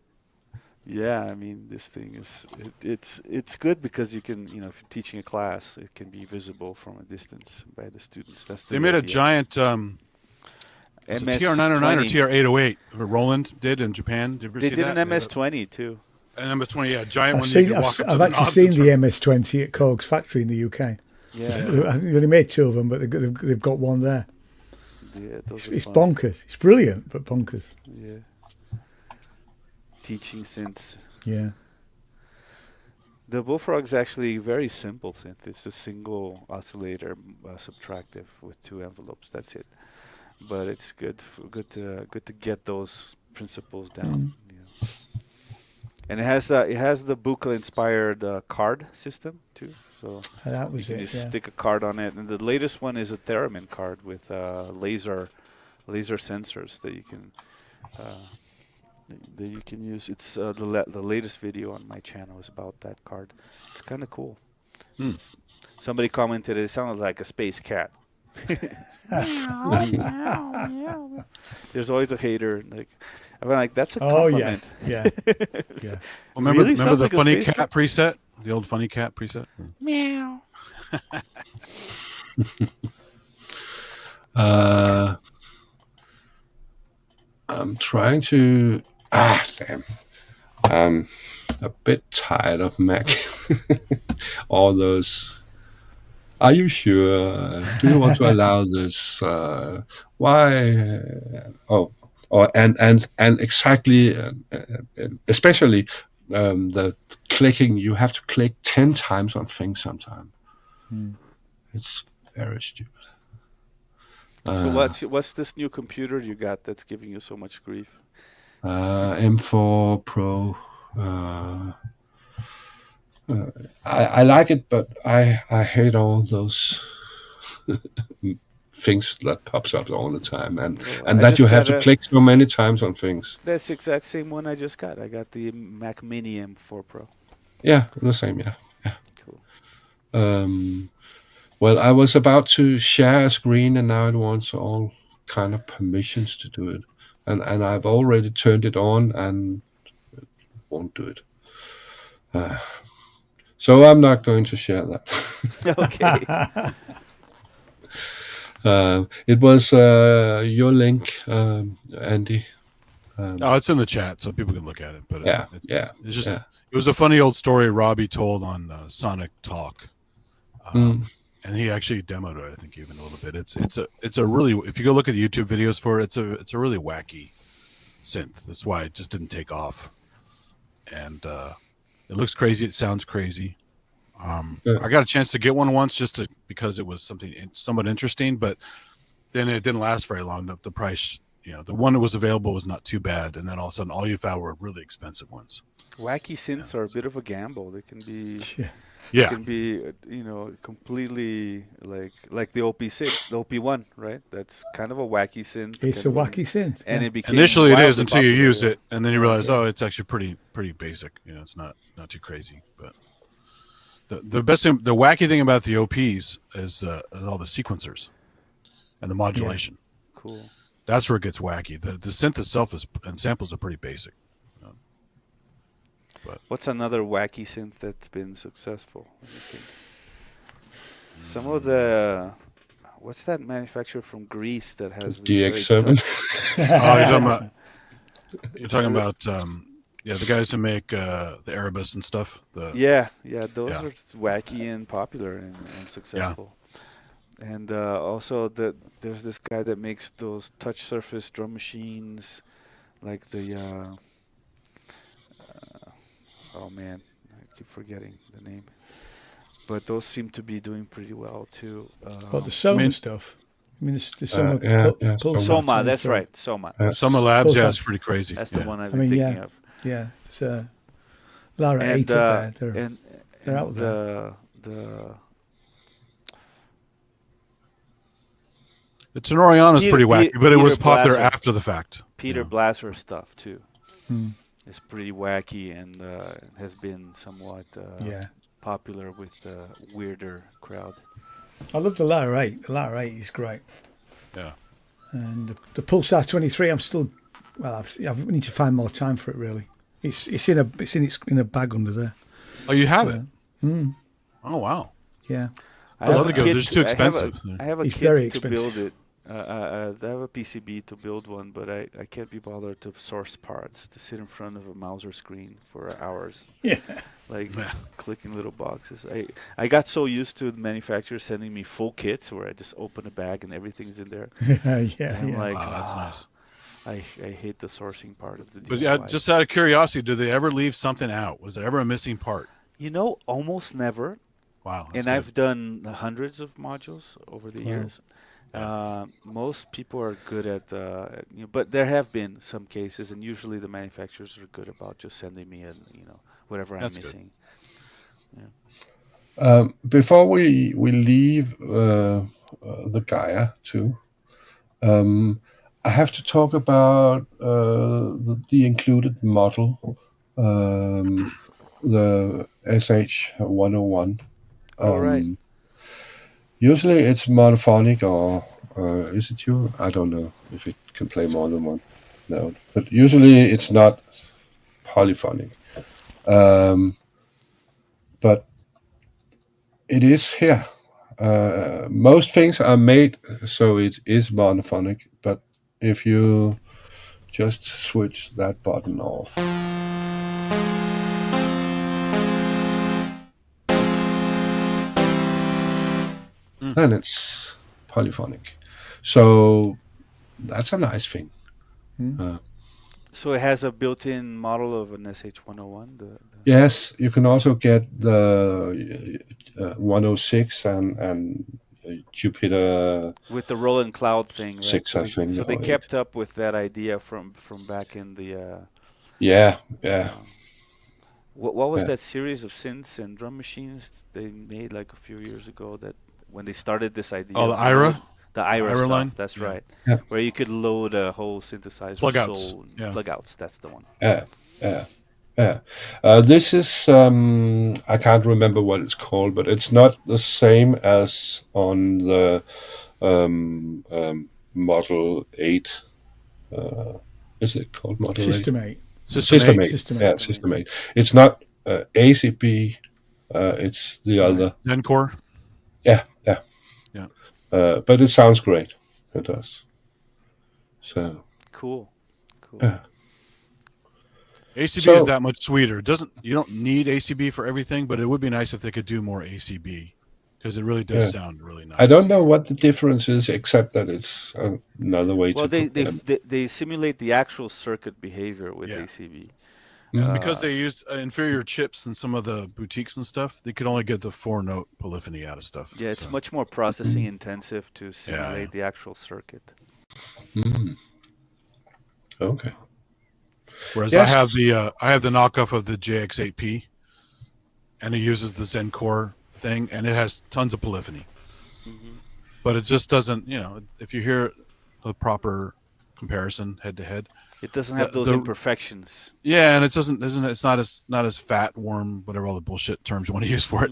Yeah, I mean, this thing is it's good because you can, you know, if you're teaching a class, it can be visible from a distance by the students. That's the They made a idea. giant was it TR909 or TR808 Roland did in Japan. Did you ever They see did that? an MS-20 too. An MS-20, yeah, giant I've one. seen. You can walk up to I've the actually knobs seen and the turn. MS-20 at Korg's factory in the UK. Yeah, I think they only made two of them, but they've got one there. yeah, those are It's fun. bonkers. It's brilliant, but bonkers. Yeah, teaching synths. Yeah. The Bullfrog's actually very simple synth. It's a single oscillator subtractive with two envelopes. That's it. But it's good to get those principles down. Yeah. And it has the Buchla inspired card system too. So And that you was can it. just Yeah. stick a card on it. And the latest one is a Theremin card with laser sensors that you can use. It's the latest video on my channel is about that card. It's kind of cool. Somebody commented it sounded like a space cat. There's always a hater. Like, I'm like, that's a Oh yeah. compliment. Yeah. Yeah. Well, remember Really? Sounds the like a funny space cat preset? The old funny cat preset? Meow. I'm trying to. Damn. I'm a bit tired of Mac. All those. Are you sure? Do you want to allow this? Why? And exactly, especially the clicking. You have to click 10 times on things sometimes. It's very stupid. So what's this new computer you got that's giving you so much grief? M4 Pro. I like it, but I hate all those things that pops up all the time, and I that you just have got to a- click so many times on things. That's the exact same one I just got. I got the Mac Mini M4 Pro. Yeah, the same. Yeah. Cool. Well, I was about to share a screen, and now it wants all kind of permissions to do it, and I've already turned it on, and it won't do it. So I'm not going to share that. Okay. It was your link, Andy. Oh, it's in the chat, so people can look at it. But it's just it was a funny old story Robbie told on Sonic Talk, and he actually demoed it. I think even a little bit. It's a really, if you go look at the YouTube videos for it, it's a really wacky synth. That's why it just didn't take off, and it looks crazy. It sounds crazy. I got a chance to get one once because it was something somewhat interesting, but then it didn't last very long. The price, the one that was available was not too bad, and then all of a sudden, all you found were really expensive ones. Wacky synths are a bit of a gamble. They can be, Yeah, can be, completely like the OP6, the OP1, right? That's kind of a wacky synth. It's a wacky synth. And yeah. it became initially it is wildly until you popular, use yeah. it, and then you realize, oh, it's actually pretty basic. It's not too crazy. But the best thing, the wacky thing about the OPs is all the sequencers and the modulation. Cool. That's where it gets wacky. The synth itself and samples are pretty basic. But What's another wacky synth that's been successful? Let me think. Some of the, what's that manufacturer from Greece that has these great DX7. touch- you're talking about the guys who make the Erebus and stuff. Yeah, those Yeah. are wacky and popular and successful. And also there's this guy that makes those touch surface drum machines, like the oh man, I keep forgetting the name. But those seem to be doing pretty well too. What the Soma stuff? I mean, the Soma Pulsar Soma, that's 23. right. Soma. Summer Labs, yeah, Pulsar. it's pretty crazy. That's the one I've I been mean, thinking yeah, of. yeah. It's Lara And 8 up there. They're out there. The Tenoriano is pretty wacky, but it was Peter popular Blasser. after the fact. Peter Yeah. Blasser stuff too. Hmm. It's pretty wacky and has been somewhat Yeah. popular with the weirder crowd. I love the Lara 8. The Lara 8 is great. Yeah. And the Pulsar 23, I'm still. Well, I need to find more time for it. Really, it's in a bag under there. Oh, you have it? Mm, Oh, wow. yeah. I'd love to go. They're just too expensive. I have a It's kit very to build expensive. it. I have a PCB to build one, but I can't be bothered to source parts, to sit in front of a Mauser screen for hours, Yeah. like clicking little boxes. I got so used to the manufacturer sending me full kits where I just open a bag and everything's in there. yeah. And I'm like, Wow, that's nice. I hate the sourcing part of the But DIY. yeah, just out of curiosity, did they ever leave something out? Was there ever a missing part? Almost never. Wow. And I've done hundreds of modules over the Wow. years. Most people are good at, but there have been some cases, and usually the manufacturers are good about just sending me whatever I'm That's good. missing. Before we leave the Gaia too, I have to talk about the included model, the SH101. All right. Usually it's monophonic, or is it you? I don't know if it can play more than one note, but usually it's not polyphonic. But it is here. Most things are made so it is monophonic, but if you just switch that button off, then it's polyphonic. So that's a nice thing. So it has a built-in model of an SH101. Yes, you can also get the 106 and Jupiter With the Roland Cloud thing, right? 6, I think. So they or kept up with that idea from back in the. Yeah. What was Yeah. that series of synths and drum machines they made like a few years ago? That when they started this idea. Oh, the of IRA? The IRA stuff. line? That's Yeah. right. Yeah. Where you could load a whole synthesizer. Plug-outs, soul- yeah. Plug-outs. That's the one. Yeah. This is I can't remember what it's called, but it's not the same as on the Model 8. Is it called Model 8? System 8. System 8. System 8. Yeah, System 8. It's not ACB. It's the other. Zencore? Yeah. Yeah. But it sounds great. It does. So. Cool. Yeah. ACB is that much sweeter. You don't need ACB for everything, but it would be nice if they could do more ACB because it really does sound really nice. I don't know what the difference is, except that it's another way Well, to. they simulate the actual circuit behavior with ACB. Because they used inferior chips in some of the boutiques and stuff, they could only get the 4-note polyphony out of stuff. Yeah, it's much more processing intensive to simulate the actual circuit. Okay. Whereas Yes. I have the knockoff of the JX8P, and it uses the Zencore thing, and it has tons of polyphony. But it just doesn't, if you hear a proper comparison head to head, it doesn't have those imperfections. Yeah, and it's not as fat, warm, whatever all the bullshit terms you want to use for it.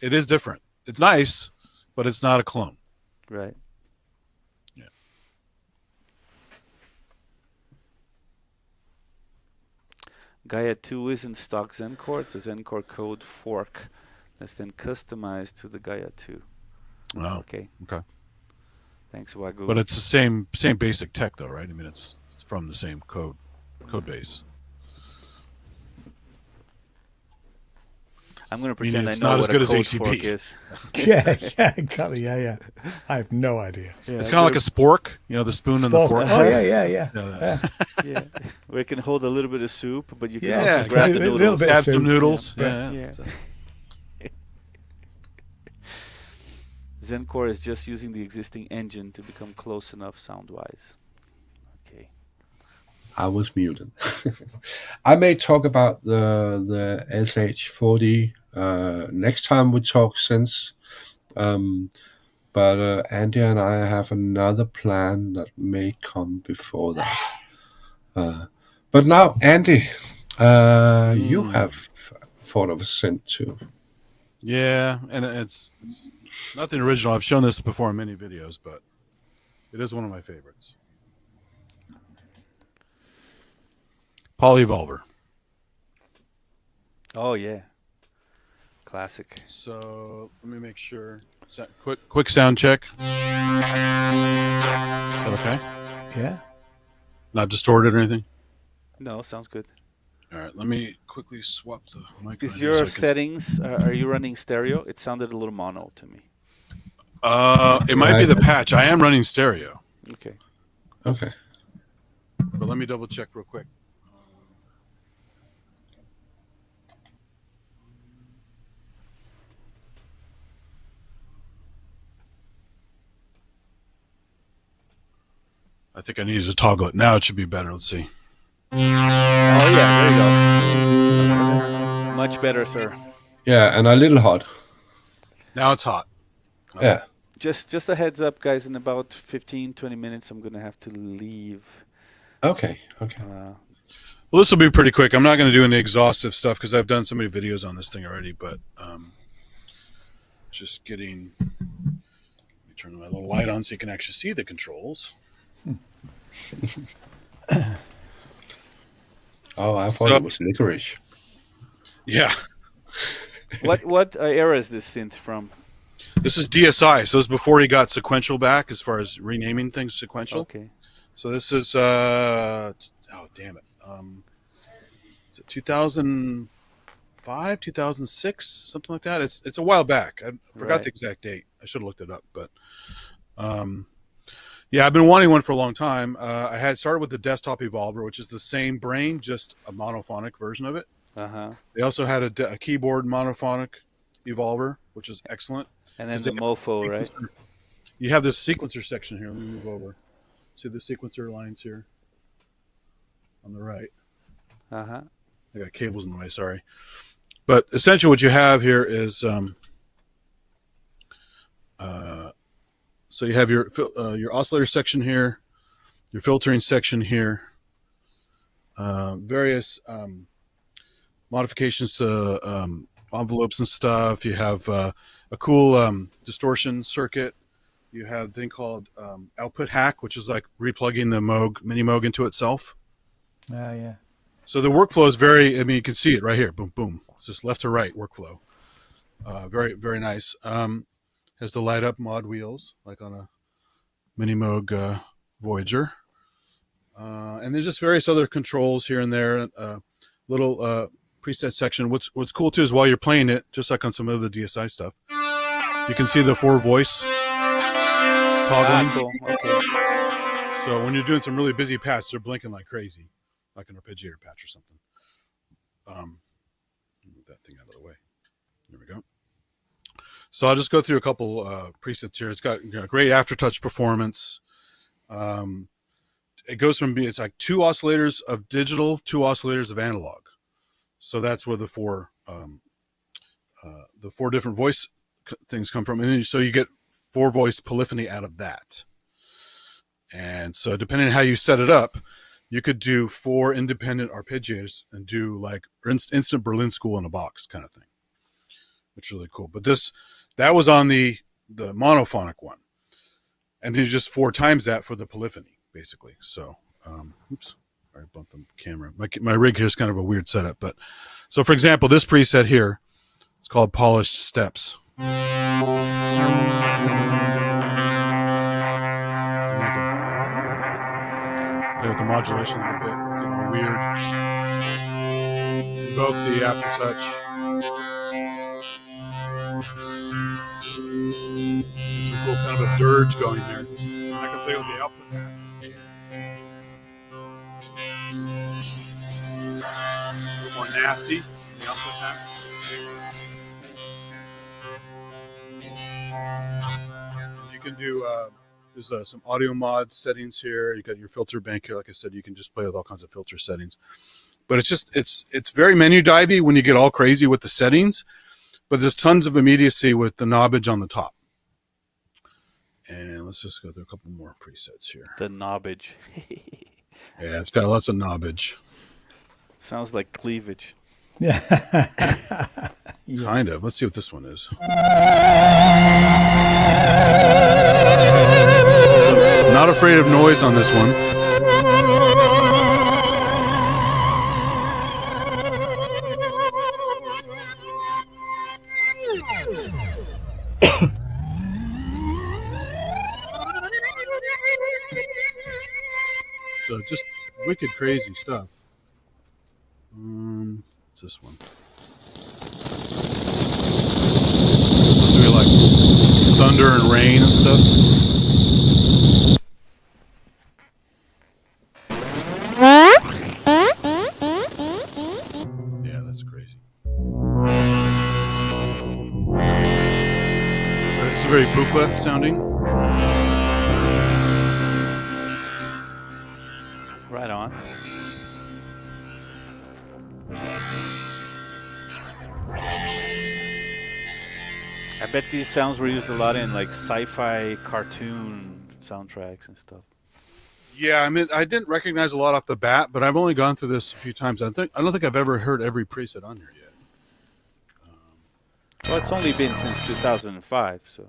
It is different. It's nice, but it's not a clone. Right. Yeah. Gaia 2 is in stock Zencore. It's a Zencore code fork that's then customized to the Gaia 2. Oh, okay. Thanks, Wagyu. But it's the same basic tech, though, right? I mean, it's from the same code base. I'm going to Meaning pretend I it's know not as what a good as code ACB. fork is. Yeah, exactly. Yeah. I have no idea. Yeah, It's kind of like a spork, the spoon and the Spork. fork. Oh, yeah. yeah, where it can hold a little bit of soup, but you can Yeah, also Yeah, grab the exactly. A little noodles. bit of Add some soup. noodles. Yeah. Yeah. So- Zencore is just using the existing engine to become close enough sound-wise. Okay. I was muted. I may talk about the SH40 next time we talk Synths. But Andy and I have another plan that may come before that. But now, Andy, you have thought of a synth too. Yeah, and it's nothing original. I've shown this before in many videos, but it is one of my favorites. Poly Evolver. Oh yeah, classic. So let me make sure. Quick sound check. Is that okay? Yeah. Not distorted or anything? No, sounds good. All right, let me quickly swap the mic. Is your settings? Are you running stereo? It sounded a little mono to me. It might be the patch. I am running stereo, Okay. Okay. but let me double check real quick. I think I needed to toggle it. Now it should be better. Let's see. Oh yeah, there you go. Much better, sir. Yeah, and a little hot. Now it's hot. Yeah. Just a heads up, guys. In about 15-20 minutes, I'm gonna have to leave. Okay. Well, this will be pretty quick. I'm not going to do any exhaustive stuff because I've done so many videos on this thing already. But just getting. Let me turn my little light on so you can actually see the controls. Oh, I thought it was licorice. Yeah. What era is this synth from? This is DSi, so it's before he got sequential back as far as renaming things sequential. Okay. So this is oh damn it. Is it 2005, 2006, something like that? It's a while back. I forgot the exact date. I should have looked it up, but yeah, I've been wanting one for a long time. I had started with the desktop Evolver, which is the same brain, just a monophonic version of it. They also had a keyboard monophonic Evolver, which is excellent. And then the Mofo, right? You have this sequencer section here. Let me move over. See the sequencer lines here on the right. I got cables in the way, sorry. But essentially what you have here is so you have your oscillator section here, your filtering section here, various modifications to envelopes and stuff. You have a cool distortion circuit. You have a thing called output hack, which is like replugging the mini Moog into itself. Yeah. So the workflow is very, you can see it right here. Boom, boom. It's just left to right workflow. Very, very nice. Has the light up mod wheels, like on a mini Moog Voyager. And there's just various other controls here and there. Little preset section. What's cool too is while you're playing it, just like on some of the DSi stuff, you can see the 4-voice toggling. Cool. Okay. So when you're doing some really busy patches, they're blinking like crazy, like an arpeggiator patch or something. Move that thing out of the way. There we go. So I'll just go through a couple presets here. It's got great aftertouch performance. It goes from it's like 2 oscillators of digital, 2 oscillators of analog. So that's where the four different voice things come from, and then, so you get 4-voice polyphony out of that. And so depending on how you set it up, you could do 4 independent arpeggiators and do like instant Berlin School in a box kind of thing, which is really cool. But that was on the monophonic one, and then just 4 times that for the polyphony, basically. So, oops, I bumped the camera. My rig here is kind of a weird setup, but so for example, this preset here, it's called Polished Steps. Play with the modulation a little bit, get all weird. invoke the aftertouch. There's some cool kind of a dirge going here. I can play with the output pack. A little more nasty in the output pack. You can do there's some audio mod settings here. You got your filter bank here. Like I said, you can just play with all kinds of filter settings. But it's just it's very menu divey when you get all crazy with the settings. But there's tons of immediacy with the knobbage on the top. And let's just go through a couple more presets here. The knobbage. Yeah, it's got lots of knobbage. Sounds like cleavage. Yeah. Kind of. Let's see what this one is. So, not afraid of noise on this one. So just wicked crazy stuff. What's this one? Supposed to be like thunder and rain and stuff. Yeah, that's crazy. It's very buka sounding. Right on. I bet these sounds were used a lot in like sci-fi cartoon soundtracks and stuff. Yeah, I mean, I didn't recognize a lot off the bat, but I've only gone through this a few times. I don't think I've ever heard every preset on here yet. Well, it's only been since 2005, so.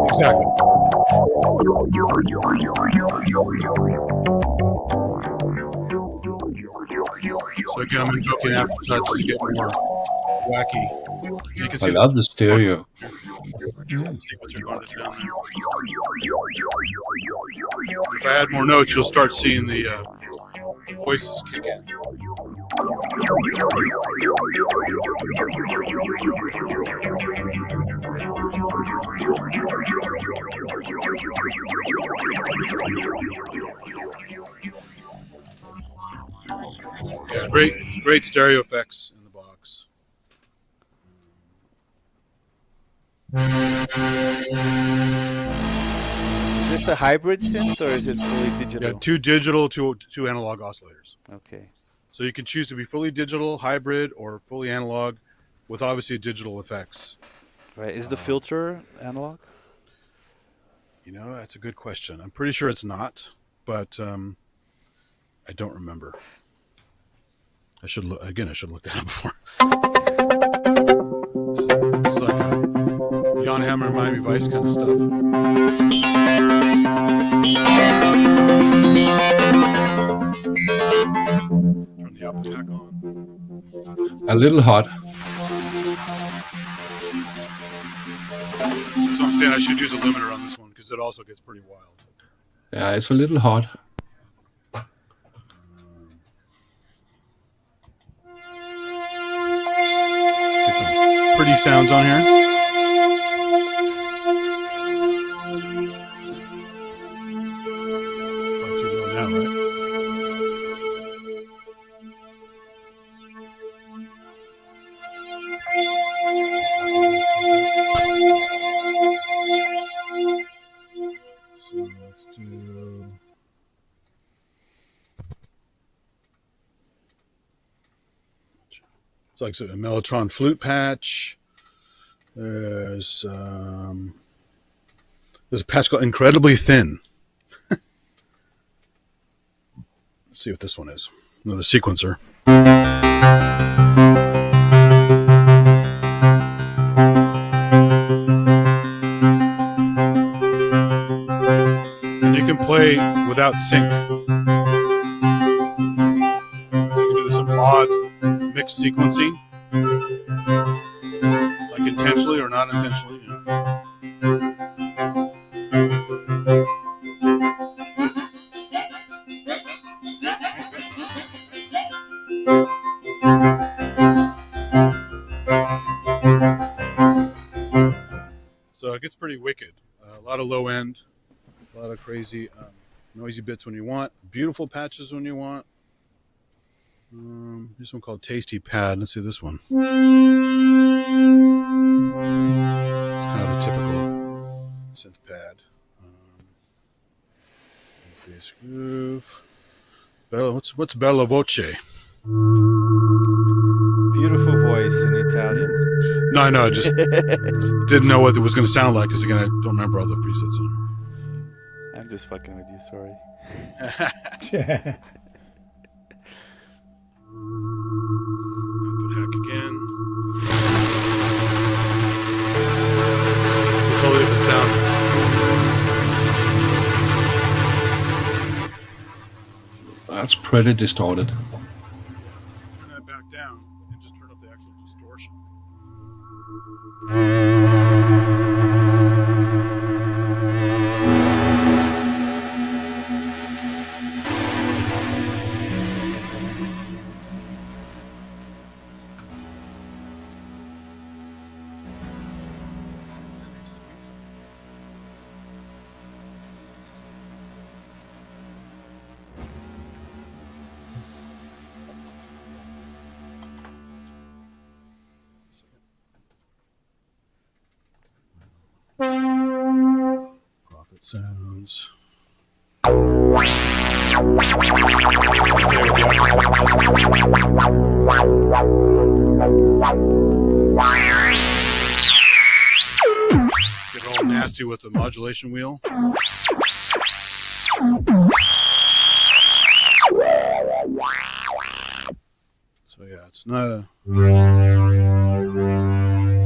Exactly. So again, I'm invoking aftertouch to get more wacky. You can I love the stereo. If I add more notes, you'll start seeing the voices kick in. Yeah, great stereo effects in the box. Is this a hybrid synth or is it fully digital? Yeah, 2 digital, two analog oscillators. Okay. So you can choose to be fully digital, hybrid, or fully analog, with obviously digital effects. Right. Is the filter analog? You know, that's a good question. I'm pretty sure it's not, but I don't remember. I should look that up before. It's like a Jan Hammer, Miami Vice kind of stuff. Turn the output back on. A little hot. So I'm saying I should use a limiter on this one because it also gets pretty wild. Yeah, it's a little hot. Some pretty sounds on here. Now, right? So let's do. It's like a Mellotron flute patch. There's a patch called Incredibly Thin. Let's see what this one is. Another sequencer. And you can play without sync. So you can do some odd mixed sequencing, like intentionally or not intentionally. You know. gets pretty wicked. A lot of low end, a lot of crazy noisy bits when you want, beautiful patches when you want. Here's one called Tasty Pad. Let's see this one. It's kind of a typical synth pad. Bass groove. What's Bella Voce? Beautiful voice in Italian. No, I know. I just didn't know what it was going to sound like because, again, I don't remember all the presets. I'm just fucking with you. Sorry. Yeah. Output hack again. Totally different sound. That's pretty distorted. Turn that back down and just turn up the actual distortion. Profit sounds. Get all nasty with the modulation wheel. So yeah, it's not a.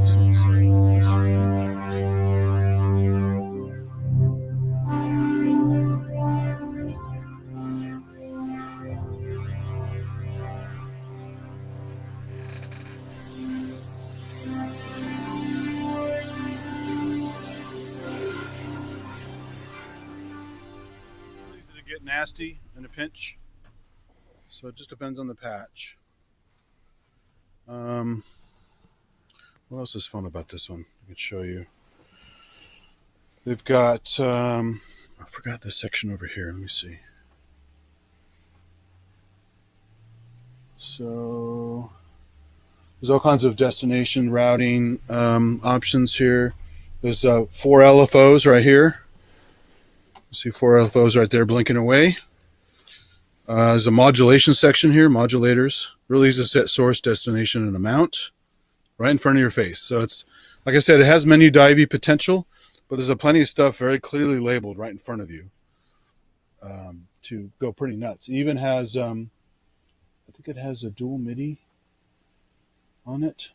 This one's this feedback. Easy to get nasty in a pinch. So it just depends on the patch. What else is fun about this one? I can show you. They've got, I forgot this section over here. Let me see. So there's all kinds of destination routing options here. There's 4 LFOs right here. You see 4 LFOs right there blinking away. There's a modulation section here, modulators. Really easy to set source, destination, and amount right in front of your face. So it's, like I said, it has menu divey potential, but there's plenty of stuff very clearly labeled right in front of you to go pretty nuts. It even has, I think it has a dual MIDI on it.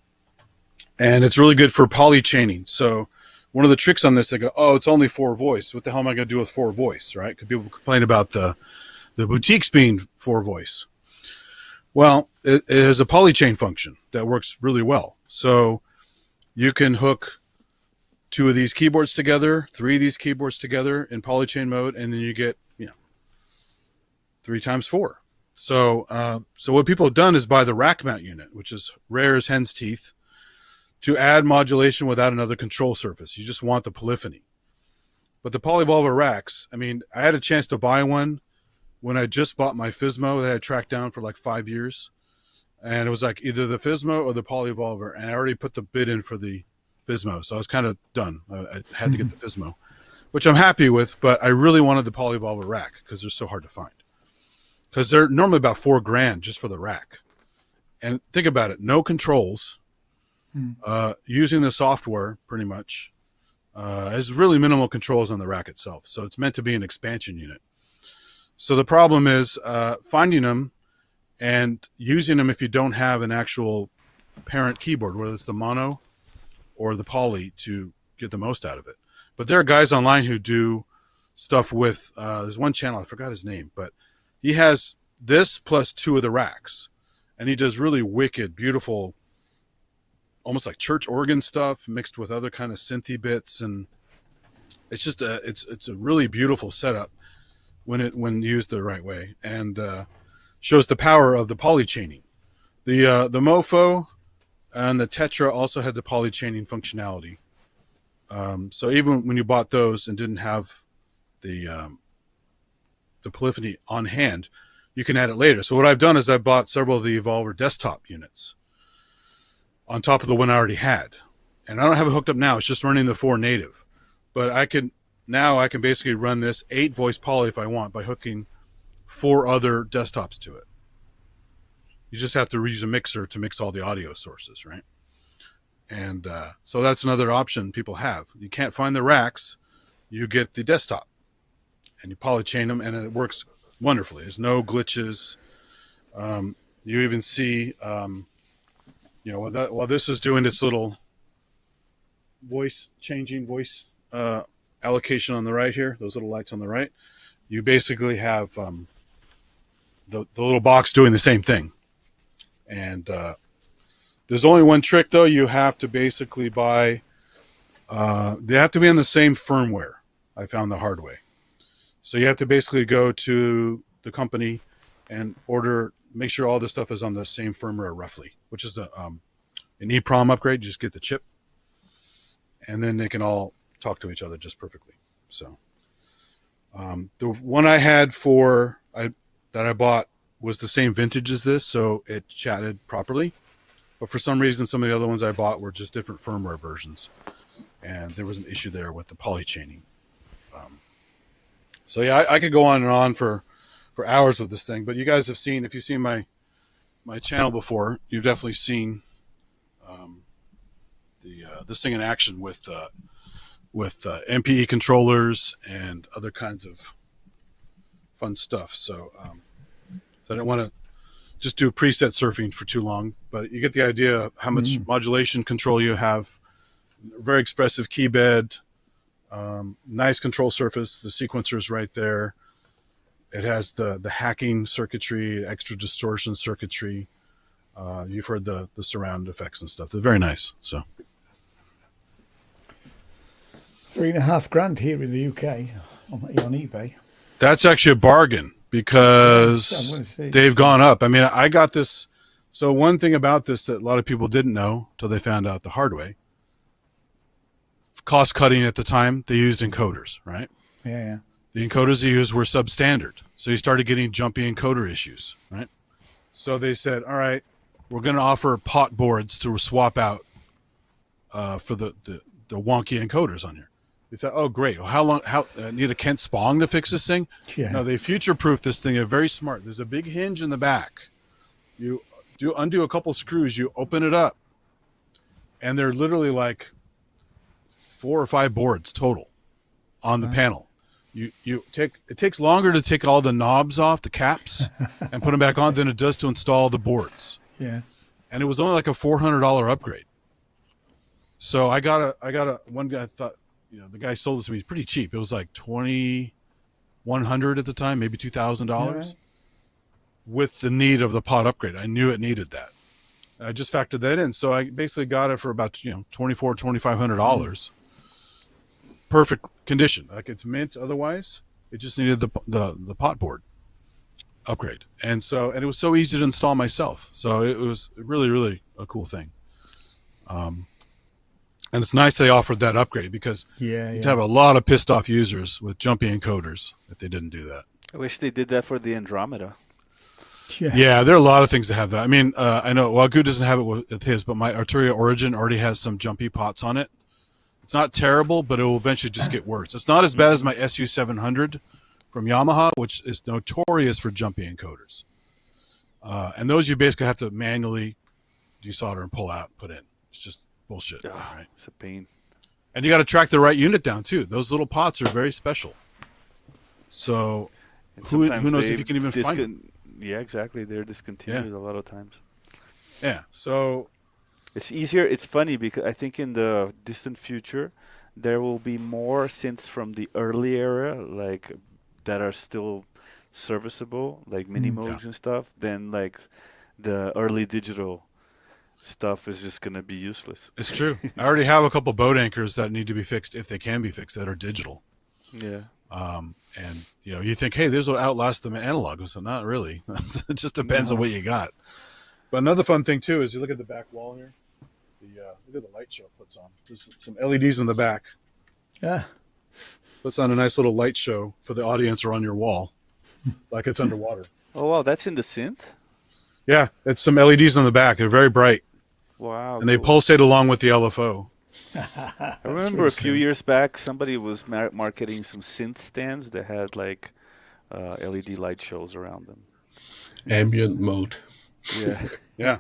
And it's really good for poly chaining. So one of the tricks on this, they go, oh, it's only 4 voice. What the hell am I going to do with 4 voice, right? Because people complain about the boutiques being 4 voice. Well, it has a polychain function that works really well. So you can hook 2 of these keyboards together, 3 of these keyboards together in polychain mode, and then you get 3 times 4. So so what people have done is buy the rack mount unit, which is rare as hen's teeth, to add modulation without another control surface. You just want the polyphony. But the Poly Evolver racks, I mean, I had a chance to buy one when I just bought my Fismo that I tracked down for like 5 years. And it was like either the Fismo or the Poly Evolver. And I already put the bid in for the Fismo. So I was kind of done. I had to get the Fismo, which I'm happy with. But I really wanted the Poly Evolver rack because they're so hard to find. Because they're normally about $4,000 just for the rack. And think about it. No controls. Using the software pretty much. Has really minimal controls on the rack itself. So it's meant to be an expansion unit. So the problem is finding them and using them if you don't have an actual parent keyboard, whether it's the mono or the poly, to get the most out of it. But there are guys online who do stuff with, there's one channel, I forgot his name, but he has this plus 2 of the racks. And he does really wicked, beautiful, almost like church organ stuff mixed with other kind of synthy bits. And it's just it's a really beautiful setup when used the right way, and shows the power of the polychaining. The Mofo and the Tetra also had the polychaining functionality. So even when you bought those and didn't have the polyphony on hand, you can add it later. So what I've done is I bought several of the Evolver desktop units on top of the one I already had. And I don't have it hooked up now. It's just running the 4 native. But I can basically run this 8-voice poly if I want by hooking 4 other desktops to it. You just have to use a mixer to mix all the audio sources, right? And so that's another option people have. You can't find the racks, you get the desktop. And you polychain them, and it works wonderfully. There's no glitches. You even see, while this is doing its little voice allocation on the right here, those little lights on the right, you basically have the little box doing the same thing. And there's only one trick, though. You have to basically buy, they have to be in the same firmware. I found the hard way. So you have to basically go to the company and make sure all this stuff is on the same firmware roughly, which is an EEPROM upgrade. You just get the chip, and then they can all talk to each other just perfectly. So the one I had that I bought was the same vintage as this, so it chatted properly. But for some reason, some of the other ones I bought were just different firmware versions, and there was an issue there with the polychaining. So yeah, I could go on and on for hours with this thing. But you guys have seen, if you've seen my channel before, you've definitely seen this thing in action with MPE controllers and other kinds of fun stuff. So I don't want to just do preset surfing for too long, but you get the idea of how much modulation control you have. Very expressive key bed. Nice control surface. The sequencer is right there. It has the hacking circuitry, extra distortion circuitry. You've heard the surround effects and stuff. They're very nice. So $3,500 here in the UK on eBay. That's actually a bargain because they've gone up. I mean, I got this. So one thing about this that a lot of people didn't know till they found out the hard way. Cost cutting at the time, they used encoders, right? Yeah. The encoders they used were substandard. So you started getting jumpy encoder issues, right? So they said, all right, we're going to offer pot boards to swap out for the wonky encoders on here. They thought, oh, great. Well, how need a Kent Spong to fix this thing? Yeah. No, they future-proofed this thing. They're very smart. There's a big hinge in the back. You undo a couple screws, you open it up, and they're literally like 4 or 5 boards total on the panel. It takes longer to take all the knobs off the caps and put them back on than it does to install the boards. Yeah. And it was only like a $400 upgrade. So I got a one guy thought, the guy sold it to me pretty cheap. It was like $2,100 at the time, maybe $2,000 with the need of the pot upgrade. I knew it needed that. I just factored that in. So I basically got it for about, $2,500. Perfect condition, like it's mint. Otherwise, it just needed the pot board upgrade, and it was so easy to install myself. So it was really, really a cool thing. And it's nice they offered that upgrade because you'd have a lot of pissed off users with jumpy encoders if they didn't do that. I wish they did that for the Andromeda. Yeah, there are a lot of things to have that. I mean, I know Wagyu doesn't have it with his, but my Arturia Origin already has some jumpy pots on it. It's not terrible, but it will eventually just get worse. It's not as bad as my SU700 from Yamaha, which is notorious for jumpy encoders. And those you basically have to manually desolder and pull out and put in. It's just bullshit. Right? It's a pain. And you got to track the right unit down, too. Those little pots are very special. So who knows if you can even find them? Yeah, exactly. They're discontinued a lot of times. Yeah, so... It's easier. It's funny because I think in the distant future, there will be more synths from the early era, like that are still serviceable, like mini Moogs and stuff, than like the early digital stuff is just going to be useless. It's true. I already have a couple boat anchors that need to be fixed, if they can be fixed, that are digital. Yeah. And you think, hey, this will outlast them analog. So not really. It just depends on what you got. But another fun thing too is you look at the back wall here. look at the light show it puts on. There's some LEDs in the back. Yeah. Puts on a nice little light show for the audience or on your wall, like it's underwater. Oh wow, that's in the synth. Yeah, it's some LEDs on the back. They're very bright, Wow, and they cool. pulsate along with the LFO. I remember a few years back, somebody was marketing some synth stands that had like LED light shows around them. Ambient mode. Yeah, Yeah.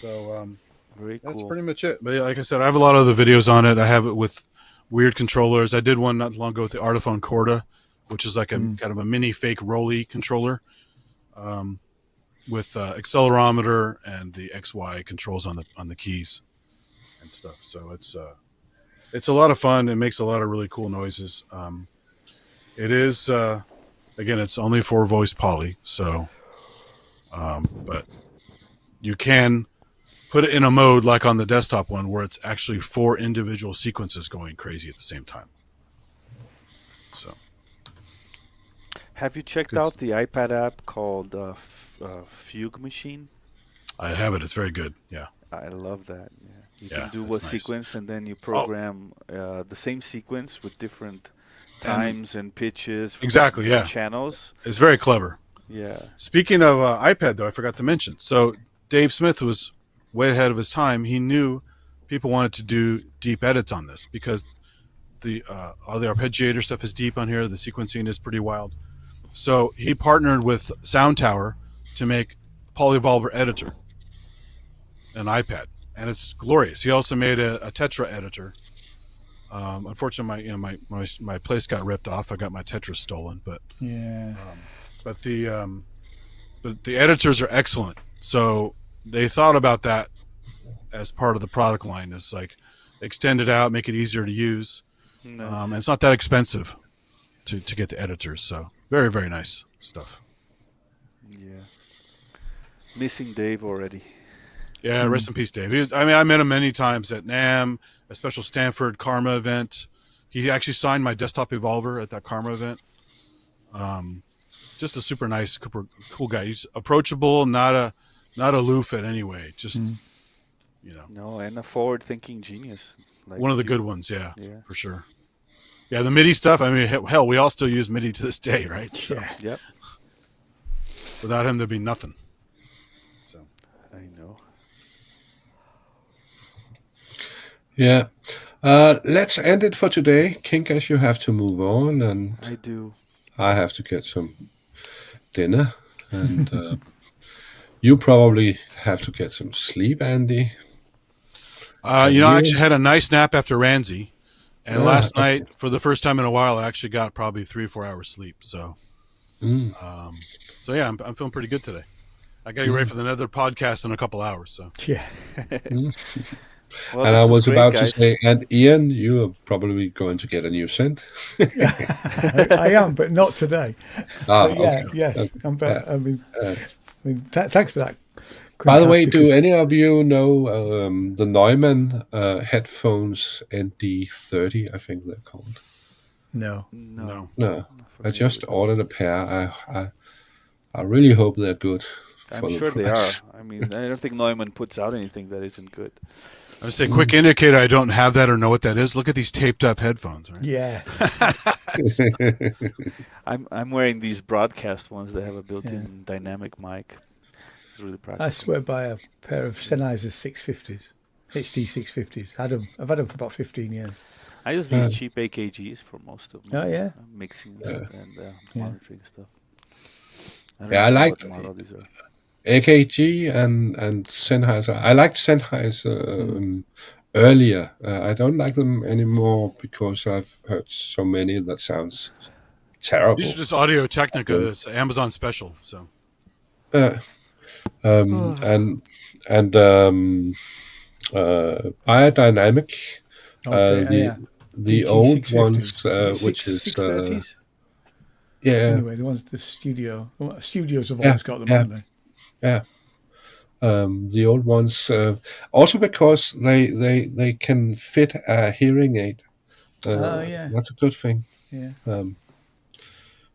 So very that's cool. pretty much it. But yeah, like I said, I have a lot of the videos on it. I have it with weird controllers. I did one not long ago with the Artiphone Corda, which is like a kind of a mini fake Rolly controller, with accelerometer and the XY controls on the keys and stuff. So it's a lot of fun. It makes a lot of really cool noises. It is again, it's only for voice poly, so but you can put it in a mode like on the desktop one where it's actually 4 individual sequences going crazy at the same time. So Have you checked out the iPad app called Fugue Machine? I have it. It's very good. Yeah. I love that. Yeah. You Yeah, can do a it's nice. sequence and then you program the same sequence with different times and pitches. for Exactly, different yeah. Channels. It's very clever. Yeah. Speaking of iPad, though, I forgot to mention. So Dave Smith was way ahead of his time. He knew people wanted to do deep edits on this because all the arpeggiator stuff is deep on here. The sequencing is pretty wild. So he partnered with Sound Tower to make Poly Evolver editor, an iPad, and it's glorious. He also made a Tetra editor. Unfortunately, my place got ripped off. I got my Tetra stolen, but but the editors are excellent. So they thought about that as part of the product line. Is like extend it out, make it easier to use. Nice. And it's not that expensive to get the editors. So very, very nice stuff. Yeah. Missing Dave already. Yeah, rest in peace, Dave. I met him many times at NAMM, a special Stanford Karma event. He actually signed my desktop Evolver at that Karma event. Just a super nice, cool guy. He's approachable, not aloof in any way. Just No, and a forward-thinking genius. Like one of the you. good ones. Yeah, Yeah. for sure. Yeah, the MIDI stuff. I mean, hell, we all still use MIDI to this day, right? So Yep. without him, there'd be nothing. So I know. Yeah. Let's end it for today. Kink, as you have to move on, and I do. I have to get some dinner, and you probably have to get some sleep, Andy. I actually had a nice nap after Ramsey, and last night, for the first time in a while, I actually got probably 3 or 4 hours sleep. So, so yeah, I'm feeling pretty good today. I got to get ready for another podcast in a couple hours. So Yeah. Well, And I this was great, about guys. to say, and Ian, you are probably going to get a new synth. I am, but not today. But yeah, Okay. yes. I mean, thanks for that. By the way, Quintas, do because- any of you know the Neumann headphones ND30? I think they're called. No. No. No, I just ordered a pair. I really hope they're good. I'm for the sure they price. are. I mean, I don't think Neumann puts out anything that isn't good. I would say, quick indicator. I don't have that or know what that is. Look at these taped up headphones. Right? Yeah. I'm wearing these broadcast ones that have a built-in dynamic mic. It's really practical. I swear by a pair of Sennheiser 650s, HD 650s. I've had them for about 15 years. I use these cheap AKGs for most of my Oh, yeah? mixing and monitoring stuff. I don't Yeah, I know liked what model these are. AKG and Sennheiser. I liked Sennheiser earlier. I don't like them anymore because I've heard so many that sounds terrible. These are just Audio Technica. It's Amazon special. So Biodynamic. Yeah. The DG old 650s. ones, Is it which is 630s? yeah, Anyway, the ones the studios have always got them, haven't they? yeah. The old ones, also because they can fit a hearing aid. Yeah. That's a good thing. Yeah.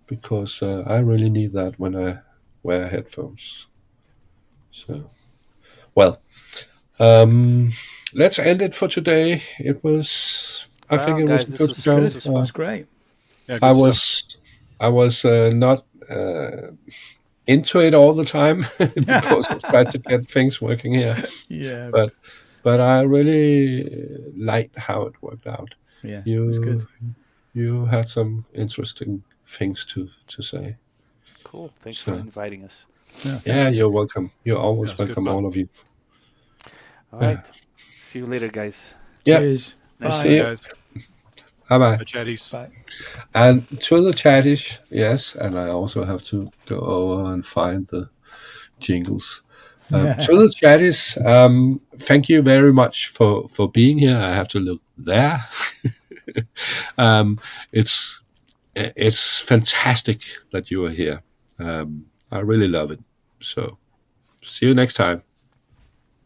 Because I really need that when I wear headphones. So, Well, let's end it for today. It was, I think it guys, was good to go. this was fun. That's great. Yeah, good I was not into it all the time because I tried to get things working here, Yeah. but I really liked how it worked out. Yeah. It was good. You had some interesting things to say. Cool. Thanks So- for inviting us. Yeah, you're welcome. You're always Yeah, it's good welcome, fun. all of you. All right. See you later, guys. Yeah. Cheers. Nice Bye. See you. guys. Bye-bye. Bye, chatties. Bye. And to the chattish, yes, and I also have to go over and find the jingles. To the chattish, thank you very much for being here. I have to look there. It's fantastic that you are here. I really love it. So, see you next time.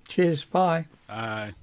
Cheers. Bye. Bye.